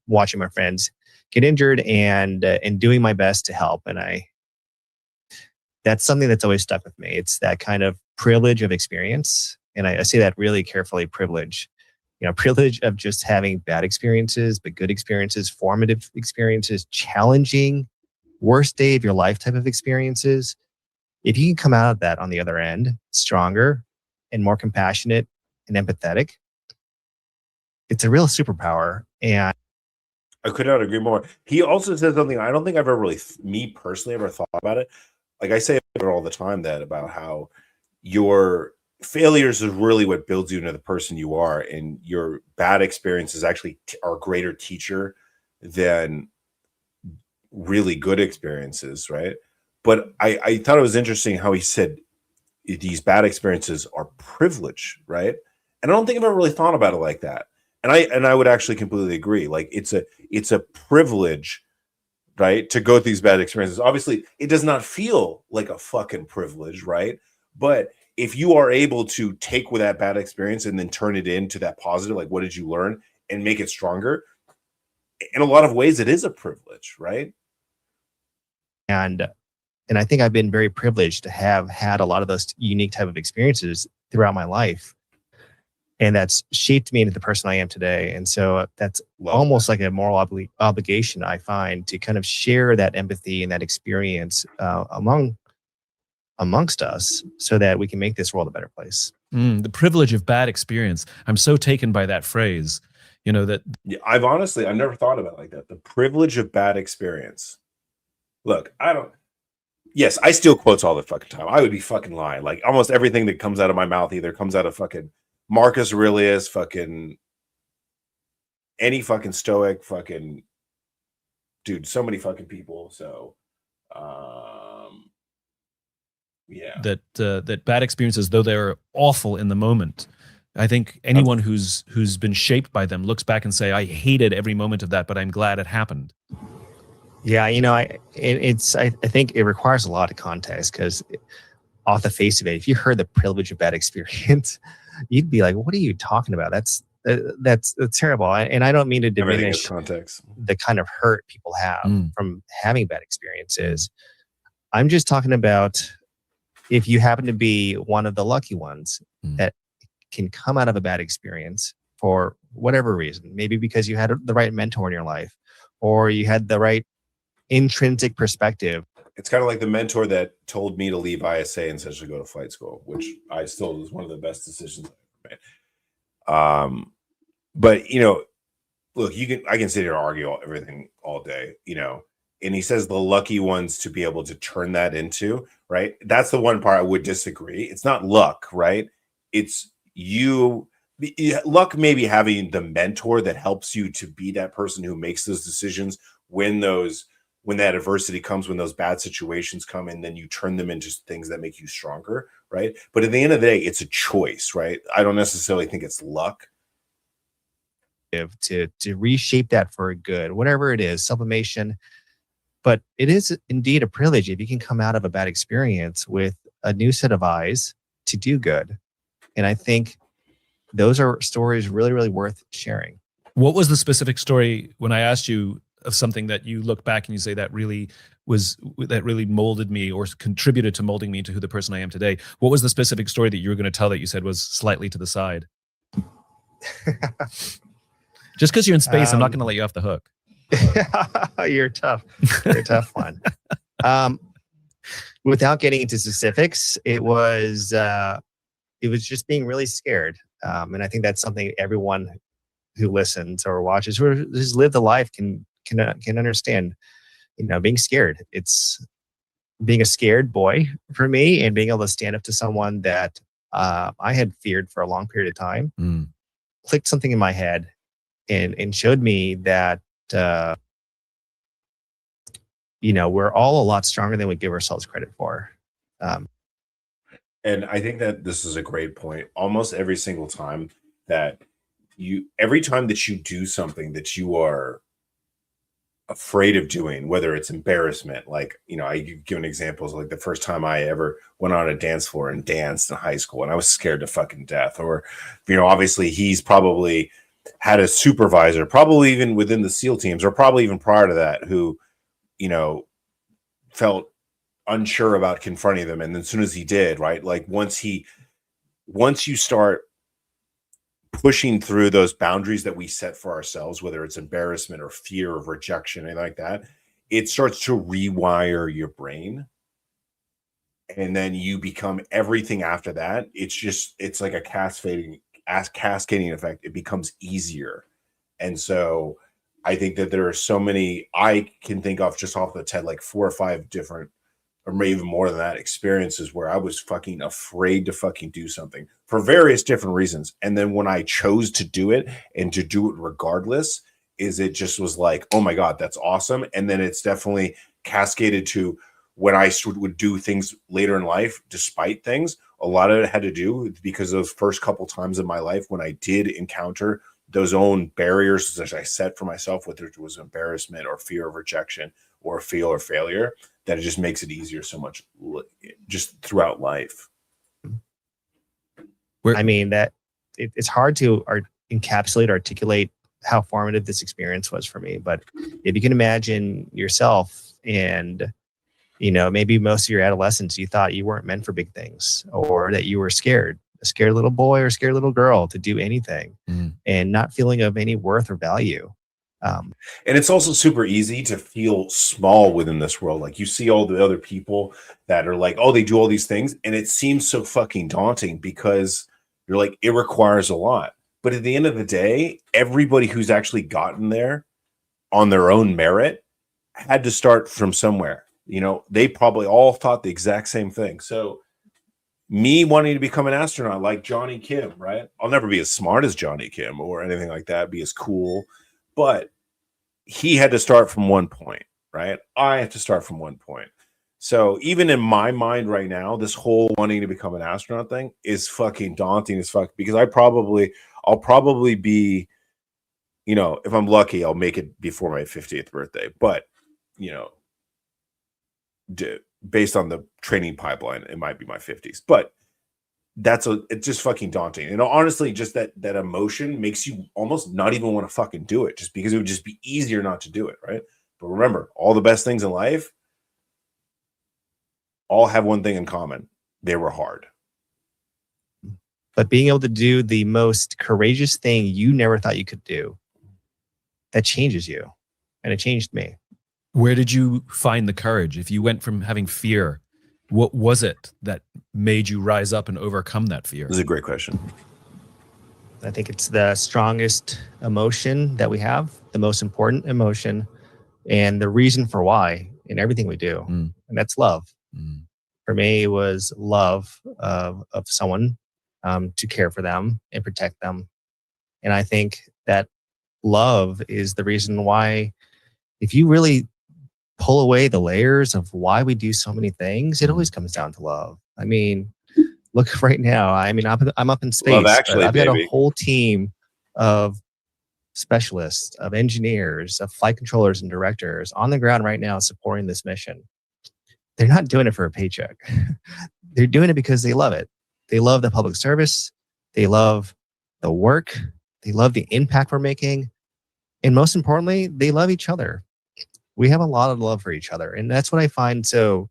Speaker 3: watching my friends get injured and doing my best to help. And that's something that's always stuck with me. It's that kind of privilege of experience. And I say that really carefully, privilege. Privilege of just having bad experiences, but good experiences, formative experiences, challenging, worst day of your life type of experiences. If you can come out of that on the other end stronger and more compassionate and empathetic, it's a real superpower. And
Speaker 1: I could not agree more. He also said something I don't think I've ever really, me personally, ever thought about it. Like I say it all the time, that about how your failures is really what builds you into the person you are, and your bad experiences actually are a greater teacher than really good experiences, right? But I thought it was interesting how he said these bad experiences are privilege, right? And I don't think I've ever really thought about it like that. And I would actually completely agree. Like it's a privilege, right, to go through these bad experiences. Obviously, it does not feel like a fucking privilege, right? But if you are able to take with that bad experience and then turn it into that positive, like what did you learn, and make it stronger, in a lot of ways, it is a privilege, right?
Speaker 3: And I think I've been very privileged to have had a lot of those unique type of experiences throughout my life. And that's shaped me into the person I am today. And so that's almost like a moral obligation, I find, to kind of share that empathy and that experience amongst us, so that we can make this world a better place.
Speaker 4: The privilege of bad experience. I'm so taken by that phrase. That
Speaker 1: I've never thought about it like that. The privilege of bad experience. Look, yes, I steal quotes all the fucking time. I would be fucking lying. Like almost everything that comes out of my mouth either comes out of fucking Marcus Aurelius, fucking any fucking Stoic, fucking dude, so many fucking people. So, yeah.
Speaker 4: That bad experiences, though they're awful in the moment, I think anyone who's been shaped by them looks back and say, I hated every moment of that, but I'm glad it happened.
Speaker 3: Yeah, I think it requires a lot of context, because off the face of it, if you heard the privilege of bad experience, you'd be like, what are you talking about? That's terrible. And I don't mean to diminish
Speaker 1: context,
Speaker 3: the kind of hurt people have from having bad experiences. I'm just talking about if you happen to be one of the lucky ones that can come out of a bad experience for whatever reason, maybe because you had the right mentor in your life, or you had the right intrinsic perspective.
Speaker 1: It's kind of like the mentor that told me to leave ISA and essentially go to flight school, which I still was one of the best decisions I've ever made. But look, I can sit here and argue everything all day, and he says the lucky ones to be able to turn that into, right? That's the one part I would disagree. It's not luck, right? It's luck, maybe having the mentor that helps you to be that person who makes those decisions when that adversity comes, when those bad situations come, and then you turn them into things that make you stronger, right? But at the end of the day, it's a choice, right? I don't necessarily think it's luck.
Speaker 3: To reshape that for good, whatever it is, sublimation. But it is indeed a privilege if you can come out of a bad experience with a new set of eyes to do good. And I think those are stories really, really worth sharing.
Speaker 4: What was the specific story when I asked you of something that you look back and you say that really molded me or contributed to molding me into who the person I am today? What was the specific story that you were going to tell that you said was slightly to the side? Just because you're in space, I'm not going to let you off the hook.
Speaker 3: You're tough. You're a tough one. Without getting into specifics, it was just being really scared. And I think that's something everyone who listens or watches or has lived a life can understand. Being scared. It's being a scared boy for me, and being able to stand up to someone that I had feared for a long period of time. Clicked something in my head and showed me that we're all a lot stronger than we give ourselves credit for.
Speaker 1: And I think that this is a great point. Almost every single time that you do something that you are afraid of doing, whether it's embarrassment. Like, I give an examples, like the first time I ever went on a dance floor and danced in high school, and I was scared to fucking death. Or, obviously he's probably had a supervisor, probably even within the SEAL teams, or probably even prior to that, who, felt unsure about confronting them. And then as soon as he did, right? Like once you start pushing through those boundaries that we set for ourselves, whether it's embarrassment or fear of rejection, anything like that, it starts to rewire your brain. And then you become everything after that. It's like a cascading effect. It becomes easier. And so I think that there are so many, I can think of just off the head, like 4 or 5 different, or maybe even more than that, experiences where I was fucking afraid to fucking do something for various different reasons. And then when I chose to do it and to do it regardless, it just was like, oh my God, that's awesome. And then it's definitely cascaded to when I would do things later in life, despite things. A lot of it had to do because those first couple times in my life when I did encounter those own barriers that I set for myself, whether it was embarrassment or fear of rejection or fear or failure, that it just makes it easier so much just throughout life.
Speaker 3: I mean, that it's hard to articulate how formative this experience was for me. But if you can imagine yourself and, maybe most of your adolescence, you thought you weren't meant for big things, or that you were scared, a scared little boy or scared little girl to do anything, and not feeling of any worth or value.
Speaker 1: And it's also super easy to feel small within this world. Like you see all the other people that are like, oh, they do all these things. And it seems so fucking daunting because you're like, it requires a lot. But at the end of the day, everybody who's actually gotten there on their own merit had to start from somewhere. They probably all thought the exact same thing. So me wanting to become an astronaut like Johnny Kim, right? I'll never be as smart as Johnny Kim or anything like that, be as cool. But he had to start from one point, right? I have to start from one point. So even in my mind right now, this whole wanting to become an astronaut thing is fucking daunting as fuck, because I'll probably be, if I'm lucky, I'll make it before my 50th birthday. But, based on the training pipeline, it might be my 50s. But it's just fucking daunting. And honestly, just that emotion makes you almost not even want to fucking do it, just because it would just be easier not to do it, right? But remember, all the best things in life all have one thing in common. They were hard.
Speaker 3: But being able to do the most courageous thing you never thought you could do, that changes you. And it changed me.
Speaker 4: Where did you find the courage? If you went from having fear, what was it that made you rise up and overcome that fear?
Speaker 1: This is a great question.
Speaker 3: I think it's the strongest emotion that we have, the most important emotion, and the reason for why in everything we do. And that's love. For me, it was love of someone, to care for them and protect them. And I think that love is the reason why, if you really pull away the layers of why we do so many things, it always comes down to love. I mean, look right now. I mean, I'm up in space.
Speaker 1: Love Actually,
Speaker 3: I've got a whole team of specialists, of engineers, of flight controllers and directors on the ground right now supporting this mission. They're not doing it for a paycheck. They're doing it because they love it. They love the public service. They love the work. They love the impact we're making. And most importantly, they love each other. We have a lot of love for each other. And that's what I find so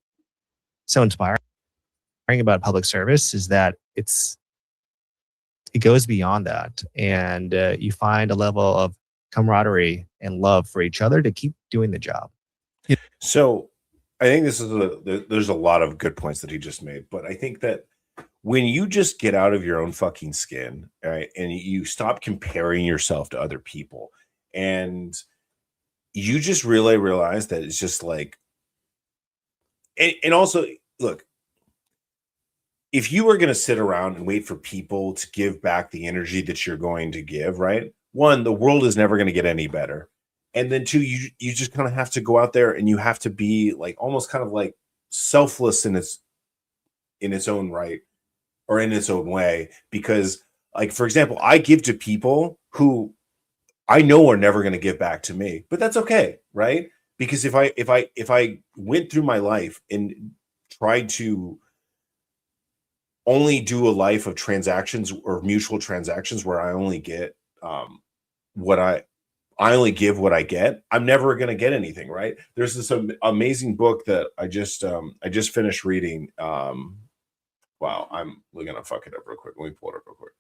Speaker 3: inspiring about public service, is that it goes beyond that. And you find a level of camaraderie and love for each other to keep doing the job.
Speaker 1: So I think there's a lot of good points that he just made, but I think that when you just get out of your own fucking skin, right, and you stop comparing yourself to other people, and you just really realize that it's just like, and also, look, if you were going to sit around and wait for people to give back the energy that you're going to give, right? One, the world is never going to get any better. And then two, you just kind of have to go out there and you have to be like almost kind of like selfless in its own right, or in its own way. Because, like, for example, I give to people who I know are never going to give back to me, but that's okay, right? Because if I went through my life and tried to only do a life of transactions or mutual transactions where I only get what I only give what I get, I'm never going to get anything, right? There's this amazing book that I just finished reading. Wow, I'm gonna fuck it up real quick. Let me pull it up real quick.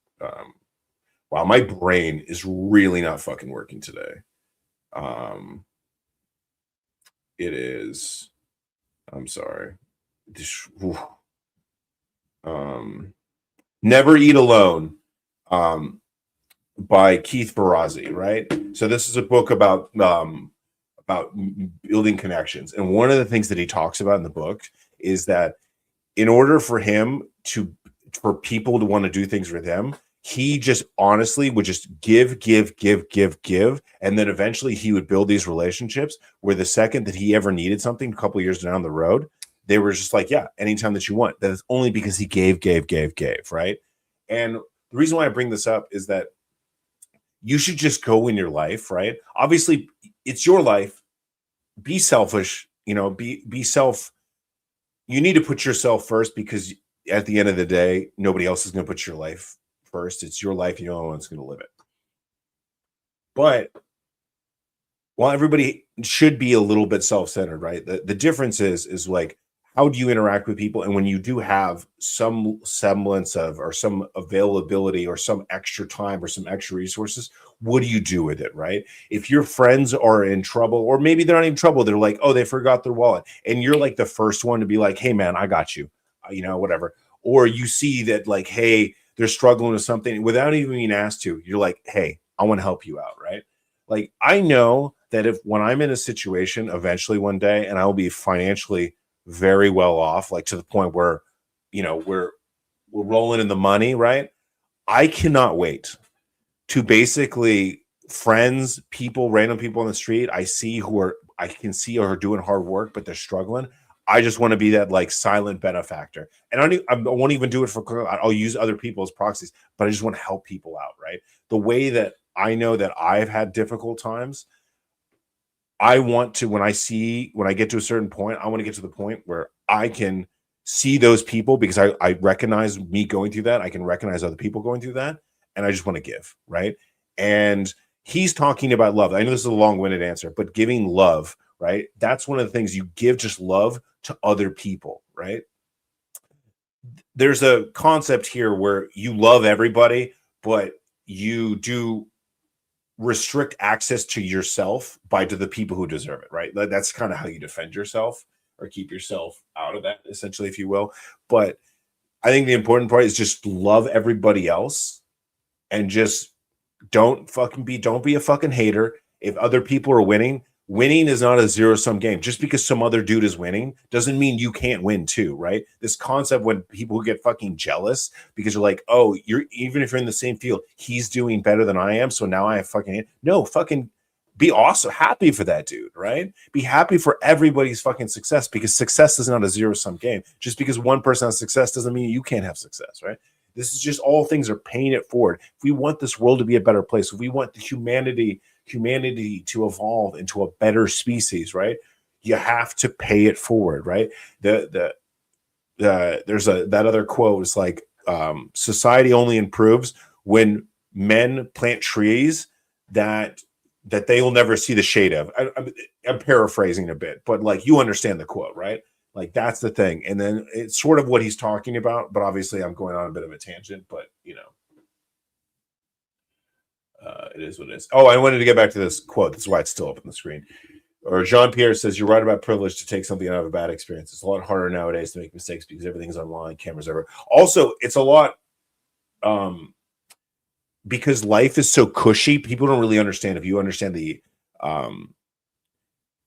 Speaker 1: Wow, my brain is really not fucking working today. It is. I'm sorry. Never Eat Alone. By Keith Barrazi, right? So this is a book about building connections, and one of the things that he talks about in the book is that in order for for people to want to do things with him, he just honestly would just give, and then eventually he would build these relationships where the second that he ever needed something, a couple of years down the road, they were just like, yeah, anytime that you want. That is only because he gave, right? And the reason why I bring this up is that you should just go in your life, right? Obviously, it's your life. Be selfish, be self. You need to put yourself first, because at the end of the day, nobody else is going to put your life first. It's your life. You're the only one that's going to live it. But while everybody should be a little bit self-centered, right? The difference is like, how do you interact with people? And when you do have some semblance of, or some availability, or some extra time, or some extra resources, what do you do with it, right? If your friends are in trouble, or maybe they're not in trouble, they're like, oh, they forgot their wallet, and you're like the first one to be like, hey man, I got you, whatever. Or you see that like, hey, they're struggling with something without even being asked to, you're like, hey, I want to help you out, right? Like, I know that when I'm in a situation eventually one day, and I'll be financially very well off, like to the point where, we're rolling in the money, right? I cannot wait to basically random people on the street I can see are doing hard work, but they're struggling. I just want to be that like silent benefactor. And I won't even do it I'll use other people as proxies, but I just want to help people out, right? The way that I know that I've had difficult times, I want to, when I get to a certain point, I want to get to the point where I can see those people, because I recognize me going through that. I can recognize other people going through that. And I just want to give, right? And he's talking about love. I know this is a long-winded answer, but giving love, right? That's one of the things you give, just love to other people, right? There's a concept here where you love everybody, but you do restrict access to yourself to the people who deserve it, right? That's kind of how you defend yourself, or keep yourself out of that, essentially, if you will. But I think the important part is just love everybody else, and just don't be a fucking hater. If other people are winning is not a zero-sum game. Just because some other dude is winning doesn't mean you can't win too, right? This concept when people who get fucking jealous because you're like, oh, even if you're in the same field, he's doing better than I am, so now I have fucking be awesome, happy for that dude, right? Be happy for everybody's fucking success, because success is not a zero-sum game. Just because one person has success doesn't mean you can't have success, right? This is just, all things are paying it forward. If we want this world to be a better place, if we want the humanity to evolve into a better species, right? You have to pay it forward, right? There's that other quote is like, society only improves when men plant trees that they will never see the shade of. I'm paraphrasing a bit, but like, you understand the quote, right? Like, that's the thing. And then it's sort of what he's talking about, but obviously I'm going on a bit of a tangent, but it is what it is. Oh, I wanted to get back to this quote. That's why it's still up on the screen. Or Jean-Pierre says, you're right about privilege to take something out of a bad experience. It's a lot harder nowadays to make mistakes because everything's online, cameras everywhere. Also, it's a lot because life is so cushy. People don't really understand. If you understand the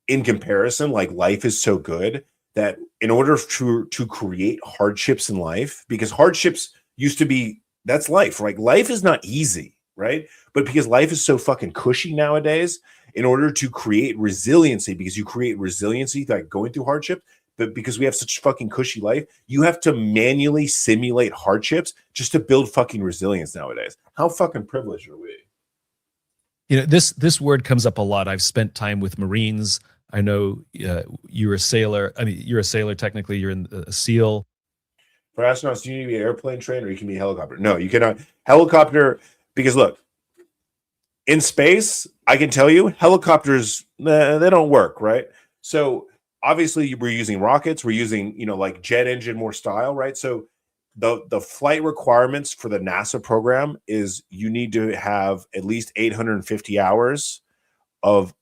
Speaker 1: in comparison, like, life is so good that in order to create hardships in life, because hardships used to be, that's life, right? Life is not easy, right? But because life is so fucking cushy nowadays, in order to create resiliency, because you create resiliency like going through hardship, but because we have such fucking cushy life, you have to manually simulate hardships just to build fucking resilience nowadays. How fucking privileged are we?
Speaker 4: This word comes up a lot. I've spent time with Marines. I know you're a sailor. I mean, you're a sailor technically. You're in a SEAL.
Speaker 1: For astronauts, you need to be an airplane trained or you can be a helicopter. No, you cannot. Helicopter, because look, in space, I can tell you, helicopters, they don't work, right? So obviously we're using rockets, we're using, like jet engine more style, right? So the flight requirements for the NASA program is you need to have at least 850 hours of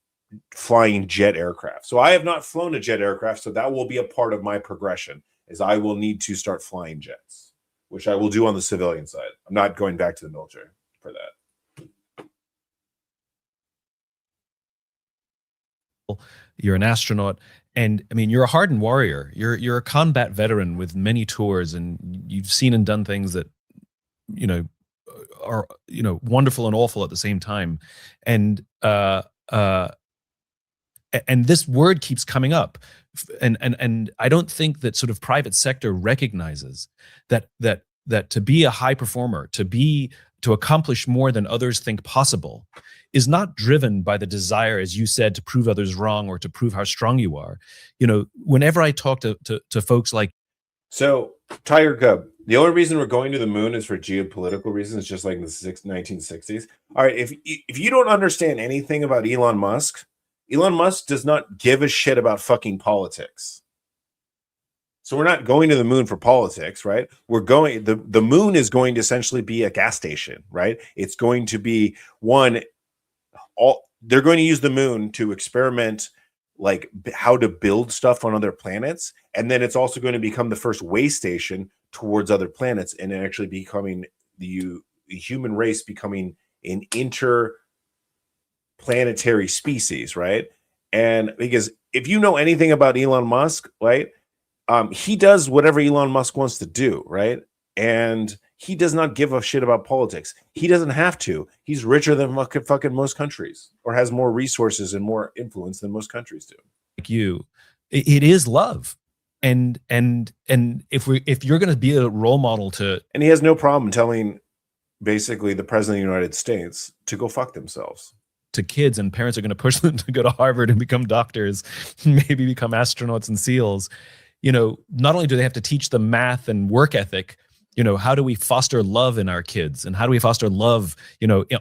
Speaker 1: flying jet aircraft. So I have not flown a jet aircraft, so that will be a part of my progression, is I will need to start flying jets, which I will do on the civilian side. I'm not going back to the military for that.
Speaker 4: You're an astronaut, and I mean, you're a hardened warrior. You're a combat veteran with many tours, and you've seen and done things that are wonderful and awful at the same time. And this word keeps coming up, and I don't think that sort of private sector recognizes that to be a high performer, to accomplish more than others think possible, is not driven by the desire, as you said, to prove others wrong or to prove how strong you are. Whenever I talk to folks like,
Speaker 1: so Tiger Cub, the only reason we're going to the moon is for geopolitical reasons, just like in the 1960s. All right, if you don't understand anything about Elon Musk does not give a shit about fucking politics. So we're not going to the moon for politics, right? We're going, the moon is going to essentially be a gas station, right? It's going to be they're going to use the moon to experiment like how to build stuff on other planets. And then it's also going to become the first way station towards other planets, and actually becoming the human race becoming an interplanetary species, right? And because if you know anything about Elon Musk, right, he does whatever Elon Musk wants to do, right? And he does not give a shit about politics. He doesn't have to. He's richer than fucking most countries, or has more resources and more influence than most countries do.
Speaker 4: Like you, it is love. And if you're going to be a role model
Speaker 1: and he has no problem telling basically the president of the United States to go fuck themselves.
Speaker 4: To kids, and parents are going to push them to go to Harvard and become doctors, maybe become astronauts and SEALs. Not only do they have to teach them math and work ethic, how do we foster love in our kids, and how do we foster love,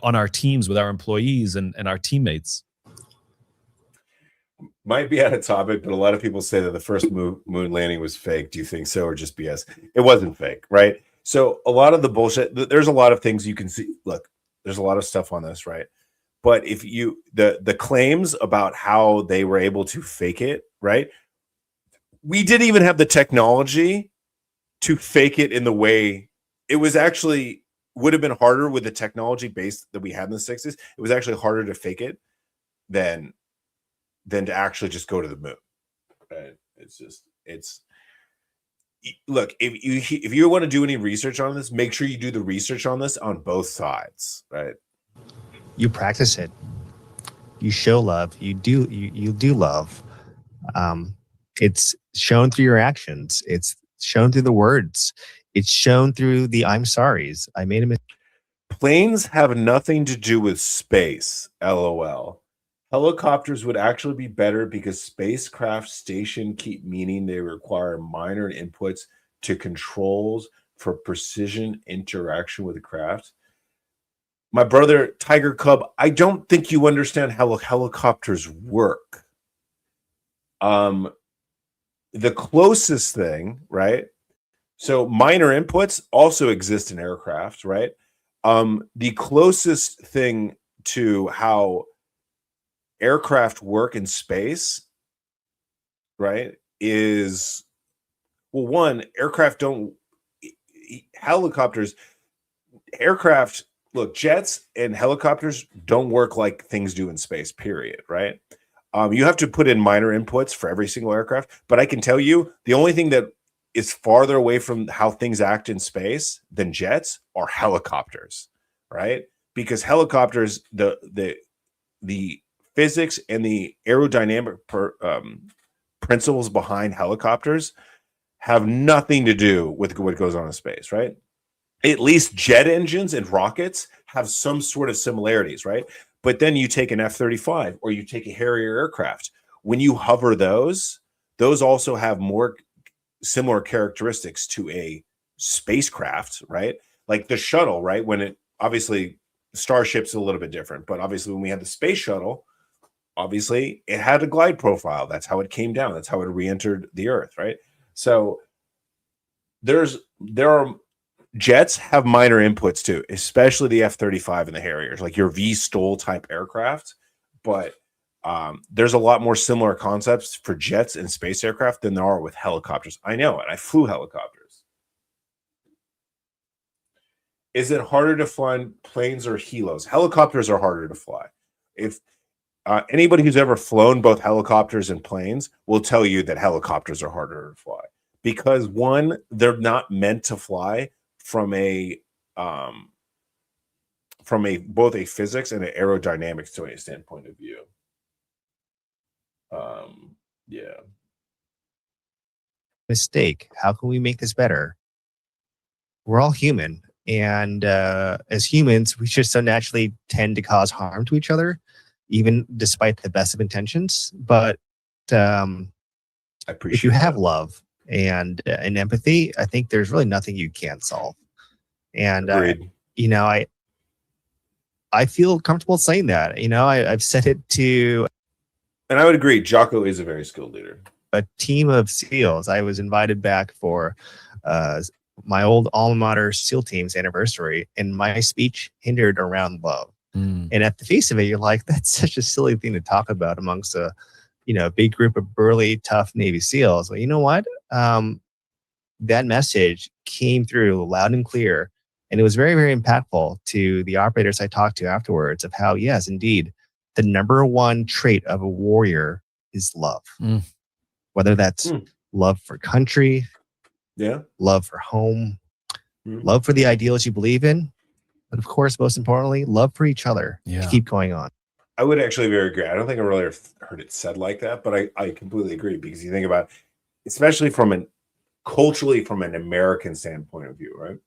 Speaker 4: on our teams with our employees and our teammates?
Speaker 1: Might be out of topic, but a lot of people say that the first moon landing was fake. Do you think so, or just BS? It wasn't fake, right? So a lot of the bullshit, there's a lot of things you can see. Look, there's a lot of stuff on this, right? But if the claims about how they were able to fake it, right? We didn't even have the technology to fake it in the way it was actually would have been harder with the technology base that we had in the 60s. It was actually harder to fake it than to actually just go to the moon. Right? Look, if you want to do any research on this, make sure you do the research on this on both sides, right?
Speaker 3: You practice it. You show love. You do love. It's shown through your actions. It's shown through the words. It's shown through the I'm sorry's. I made a mistake.
Speaker 1: Planes have nothing to do with space, LOL. Helicopters would actually be better because spacecraft station keep meaning they require minor inputs to controls for precision interaction with the craft. My brother, Tiger Cub, I don't think you understand how helicopters work. The closest thing, right? So minor inputs also exist in aircraft, right? The closest thing to how aircraft work in space, right, is, well, one, aircraft, look, jets and helicopters don't work like things do in space, period, right? You have to put in minor inputs for every single aircraft, but I can tell you the only thing that is farther away from how things act in space than jets are helicopters, right? Because helicopters, the physics and the aerodynamic principles behind helicopters have nothing to do with what goes on in space, right? At least jet engines and rockets have some sort of similarities, right? But then you take an F-35 or you take a Harrier aircraft. When you hover those also have more similar characteristics to a spacecraft, right? Like the shuttle, right? When it obviously Starship's a little bit different, but obviously when we had the space shuttle, obviously it had a glide profile. That's how it came down. That's how it re-entered the Earth, right? So there are jets have minor inputs too, especially the F-35 and the Harriers, like your V-STOL type aircraft. But there's a lot more similar concepts for jets and space aircraft than there are with helicopters. I know it. I flew helicopters. Is it harder to fly planes or helos? Helicopters are harder to fly. If anybody who's ever flown both helicopters and planes will tell you that helicopters are harder to fly because one, they're not meant to fly from a both a physics and an aerodynamics standpoint of view. Yeah.
Speaker 3: Mistake. How can we make this better? We're all human, and as humans, we just so naturally tend to cause harm to each other, even despite the best of intentions. But
Speaker 1: I appreciate
Speaker 3: if you have
Speaker 1: that.
Speaker 3: love and empathy, I think there's really nothing you can't solve. And
Speaker 1: Agreed.
Speaker 3: I feel comfortable saying that. I've said it to
Speaker 1: And I would agree, Jocko is a very skilled leader.
Speaker 3: a team of SEALs. I was invited back for my old alma mater SEAL team's anniversary, and my speech hindered around love. And at the face of it, you're like, that's such a silly thing to talk about amongst a big group of burly, tough Navy SEALs. Well, you know what? That message came through loud and clear, and it was very, very impactful to the operators I talked to afterwards of how, yes, indeed, the number one trait of a warrior is love. Whether that's love for country, love for home, love for the ideals you believe in, but of course, most importantly, love for each other to keep going on.
Speaker 1: I would actually very agree. I don't think I really heard it said like that, but I completely agree because you think about, especially culturally from an American standpoint of view, right?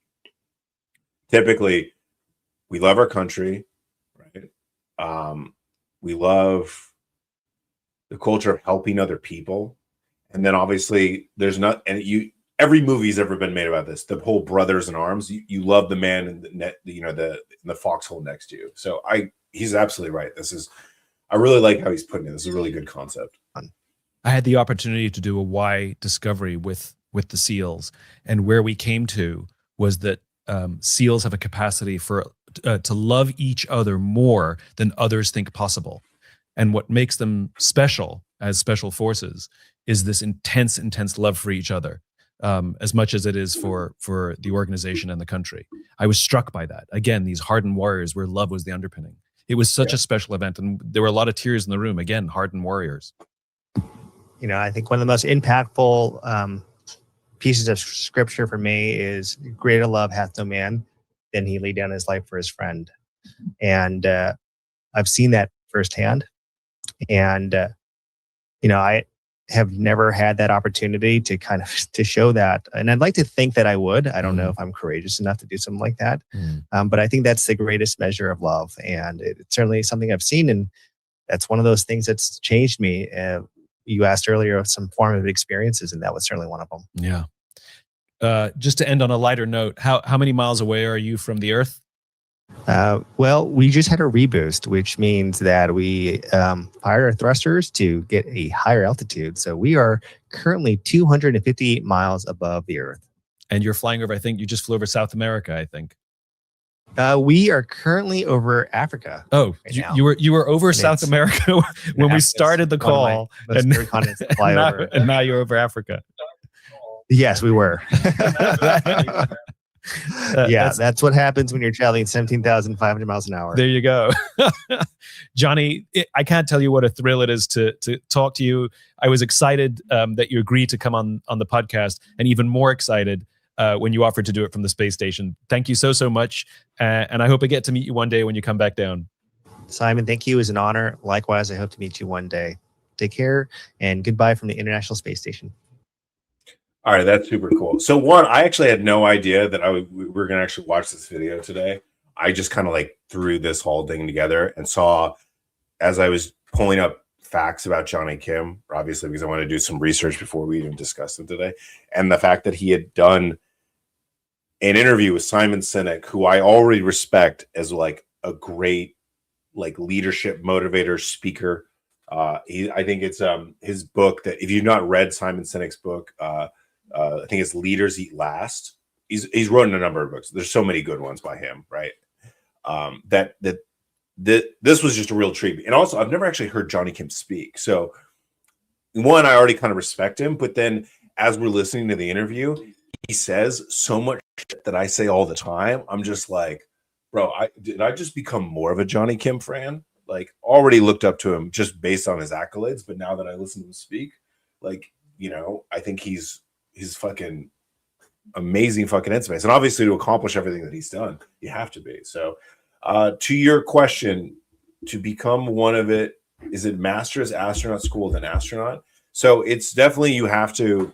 Speaker 1: Typically, we love our country, right? We love the culture of helping other people. And then obviously every movie's ever been made about this. The whole brothers in arms. You love the man in the foxhole next to you. So he's absolutely right. I really like how he's putting it. This is a really good concept.
Speaker 4: I had the opportunity to do a why discovery with the SEALs, and where we came to was that SEALs have a capacity to love each other more than others think possible. And what makes them special as special forces is this intense love for each other, as much as it is for the organization and the country. I was struck by that. Again, these hardened warriors where love was the underpinning. It was such a special event, and there were a lot of tears in the room. Again, hardened warriors.
Speaker 3: I think one of the most impactful pieces of scripture for me is greater love hath no man than he laid down his life for his friend. And I've seen that firsthand. And, I have never had that opportunity to kind of to show that. And I'd like to think that I would. I don't know if I'm courageous enough to do something like that. But I think that's the greatest measure of love. And it's certainly something I've seen. And that's one of those things that's changed me. You asked earlier of some formative experiences, and that was certainly one of them.
Speaker 4: Yeah. Just to end on a lighter note, how many miles away are you from the Earth?
Speaker 3: Well, we just had a reboost, which means that we fired our thrusters to get a higher altitude. So we are currently 258 miles above the Earth.
Speaker 4: And you're flying over, I think you just flew over South America, I think.
Speaker 3: We are currently over Africa.
Speaker 4: Oh, you were over South America when we started the call, and now you're over Africa.
Speaker 3: Yes, we were. That's what happens when you're traveling 17,500 miles an hour.
Speaker 4: There you go. Johnny, I can't tell you what a thrill it is to talk to you. I was excited that you agreed to come on the podcast, and even more excited when you offered to do it from the space station. Thank you so much. And I hope I get to meet you one day when you come back down.
Speaker 3: Simon, thank you. It was an honor. Likewise, I hope to meet you one day. Take care, and goodbye from the International Space Station.
Speaker 1: All right, that's super cool. So one, I actually had no idea that we were going to actually watch this video today. I just kind of like threw this whole thing together and saw, as I was pulling up facts about Johnny Kim, obviously because I wanted to do some research before we even discussed them today, and the fact that he had done an interview with Simon Sinek, who I already respect as like a great like leadership motivator speaker. I think it's his book that, if you've not read Simon Sinek's book, I think it's Leaders Eat Last. He's written a number of books. There's so many good ones by him, right? This was just a real treat. And also, I've never actually heard Johnny Kim speak. So one, I already kind of respect him, but then as we're listening to the interview, he says so much shit that I say all the time. I'm just like, bro, did I just become more of a Johnny Kim fan? Like, already looked up to him just based on his accolades, but now that I listen to him speak, like, you know, I think he's fucking amazing fucking headspace. And obviously, to accomplish everything that he's done, you have to be. So to your question, to become one of it, is it master's astronaut school than astronaut? So it's definitely, you have to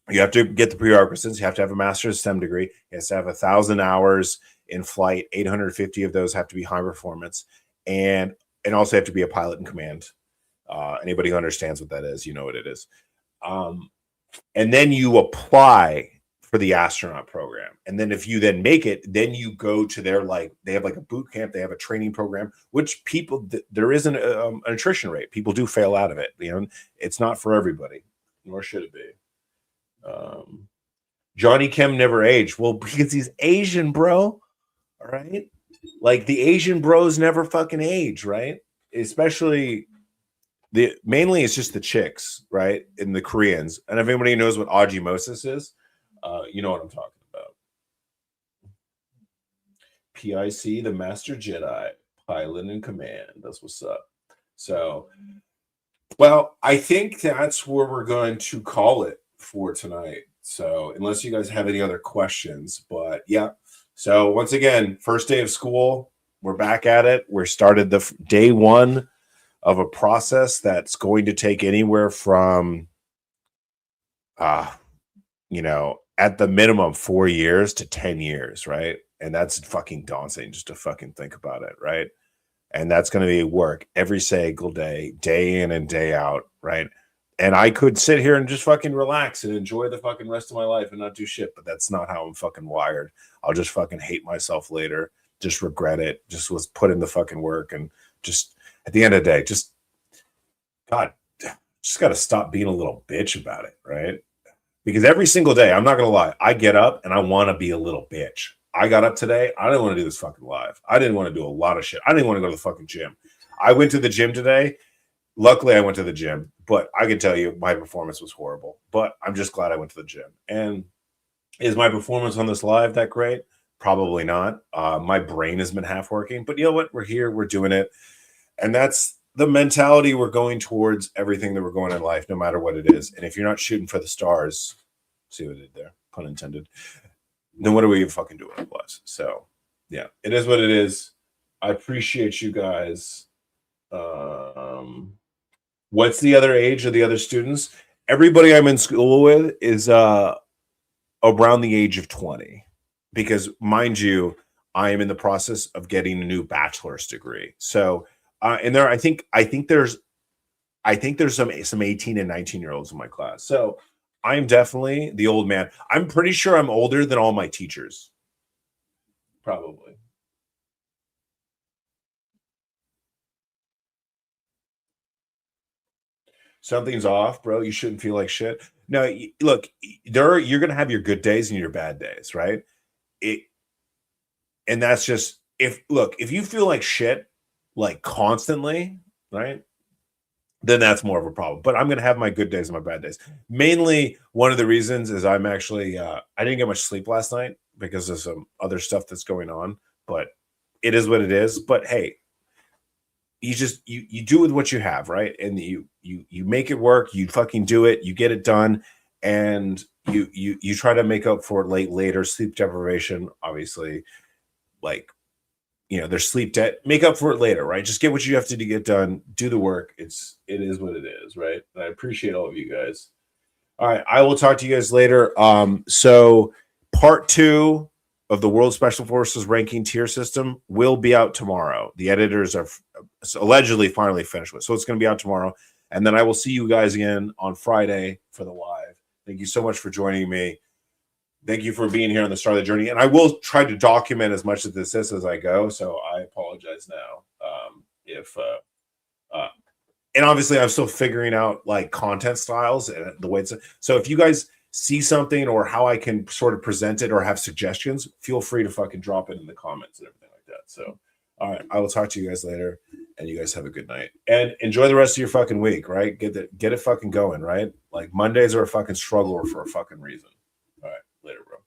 Speaker 1: get the prerequisites. You have to have a master's STEM degree. You have to have 1,000 hours in flight. 850 of those have to be high performance, and also have to be a pilot in command. Anybody who understands what that is, you know what it is. And then you apply for the astronaut program. And then if you then make it, then you go to their, like, they have like a boot camp, they have a training program, which people, there is an attrition rate. People do fail out of it. You know, it's not for everybody, nor should it be. Johnny Kim never aged. Well, because he's Asian, bro. All right. Like, the Asian bros never fucking age, right? Especially mainly it's just the chicks, right? And the Koreans. And if anybody knows what Ojimosis is, you know what I'm talking about. PIC, the Master Jedi, pilot in command. That's what's up. So, well, I think that's where we're going to call it for tonight. So, unless you guys have any other questions, but yeah. So, once again, first day of school, we're back at it. We started the day one of a process that's going to take anywhere from, you know, at the minimum 4 years to 10 years, right? And that's fucking daunting just to fucking think about it, right? And that's going to be work every single day, day in and day out, right? And I could sit here and just fucking relax and enjoy the fucking rest of my life and not do shit, but that's not how I'm fucking wired. I'll just fucking hate myself later, just regret it, just was put in the fucking work, and just at the end of the day, just got to stop being a little bitch about it, right? Because every single day, I'm not going to lie, I get up and I want to be a little bitch. I got up today. I didn't want to do this fucking live. I didn't want to do a lot of shit. I didn't want to go to the fucking gym. I went to the gym today. Luckily, I went to the gym, but I can tell you my performance was horrible. But I'm just glad I went to the gym. And is my performance on this live that great? Probably not. My brain has been half working. But you know what? We're here. We're doing it. And that's the mentality we're going towards everything that we're going in life, no matter what it is. And if you're not shooting for the stars, see what I did there, pun intended, then what are we even fucking doing it was? So yeah, it is what it is. I appreciate you guys. What's the other age of the other students? Everybody I'm in school with is around the age of 20, because mind you, I am in the process of getting a new bachelor's degree. So and there, I think there's some 18 and 19-year-olds in my class. So I'm definitely the old man. I'm pretty sure I'm older than all my teachers. Probably. Something's off, bro. You shouldn't feel like shit. No, look, you're gonna have your good days and your bad days, right? And that's just, if you feel like shit like constantly, right, then that's more of a problem. But I'm going to have my good days and my bad days. Mainly, one of the reasons is I'm actually, I didn't get much sleep last night because of some other stuff that's going on, but it is what it is. But hey, you just, you do with what you have, right? And you make it work, you fucking do it, you get it done, and you try to make up for it later. Sleep deprivation, obviously, like, you know, there's sleep debt, make up for it later, right? Just get what you have to get done, do the work. It is what it is, right? And I appreciate all of you guys. All right, I will talk to you guys later. So part 2 of the World Special Forces ranking tier system will be out tomorrow. The editors are allegedly finally finished with, so it's going to be out tomorrow. And then I will see you guys again on Friday for the live. Thank you so much for joining me. Thank you for being here on the start of the journey. And I will try to document as much of this as I go. So I apologize now and obviously I'm still figuring out like content styles and the way it's. So if you guys see something or how I can sort of present it or have suggestions, feel free to fucking drop it in the comments and everything like that. So, all right, I will talk to you guys later, and you guys have a good night and enjoy the rest of your fucking week. Right, get it fucking going. Right, like Mondays are a fucking struggle for a fucking reason. All right, later, bro.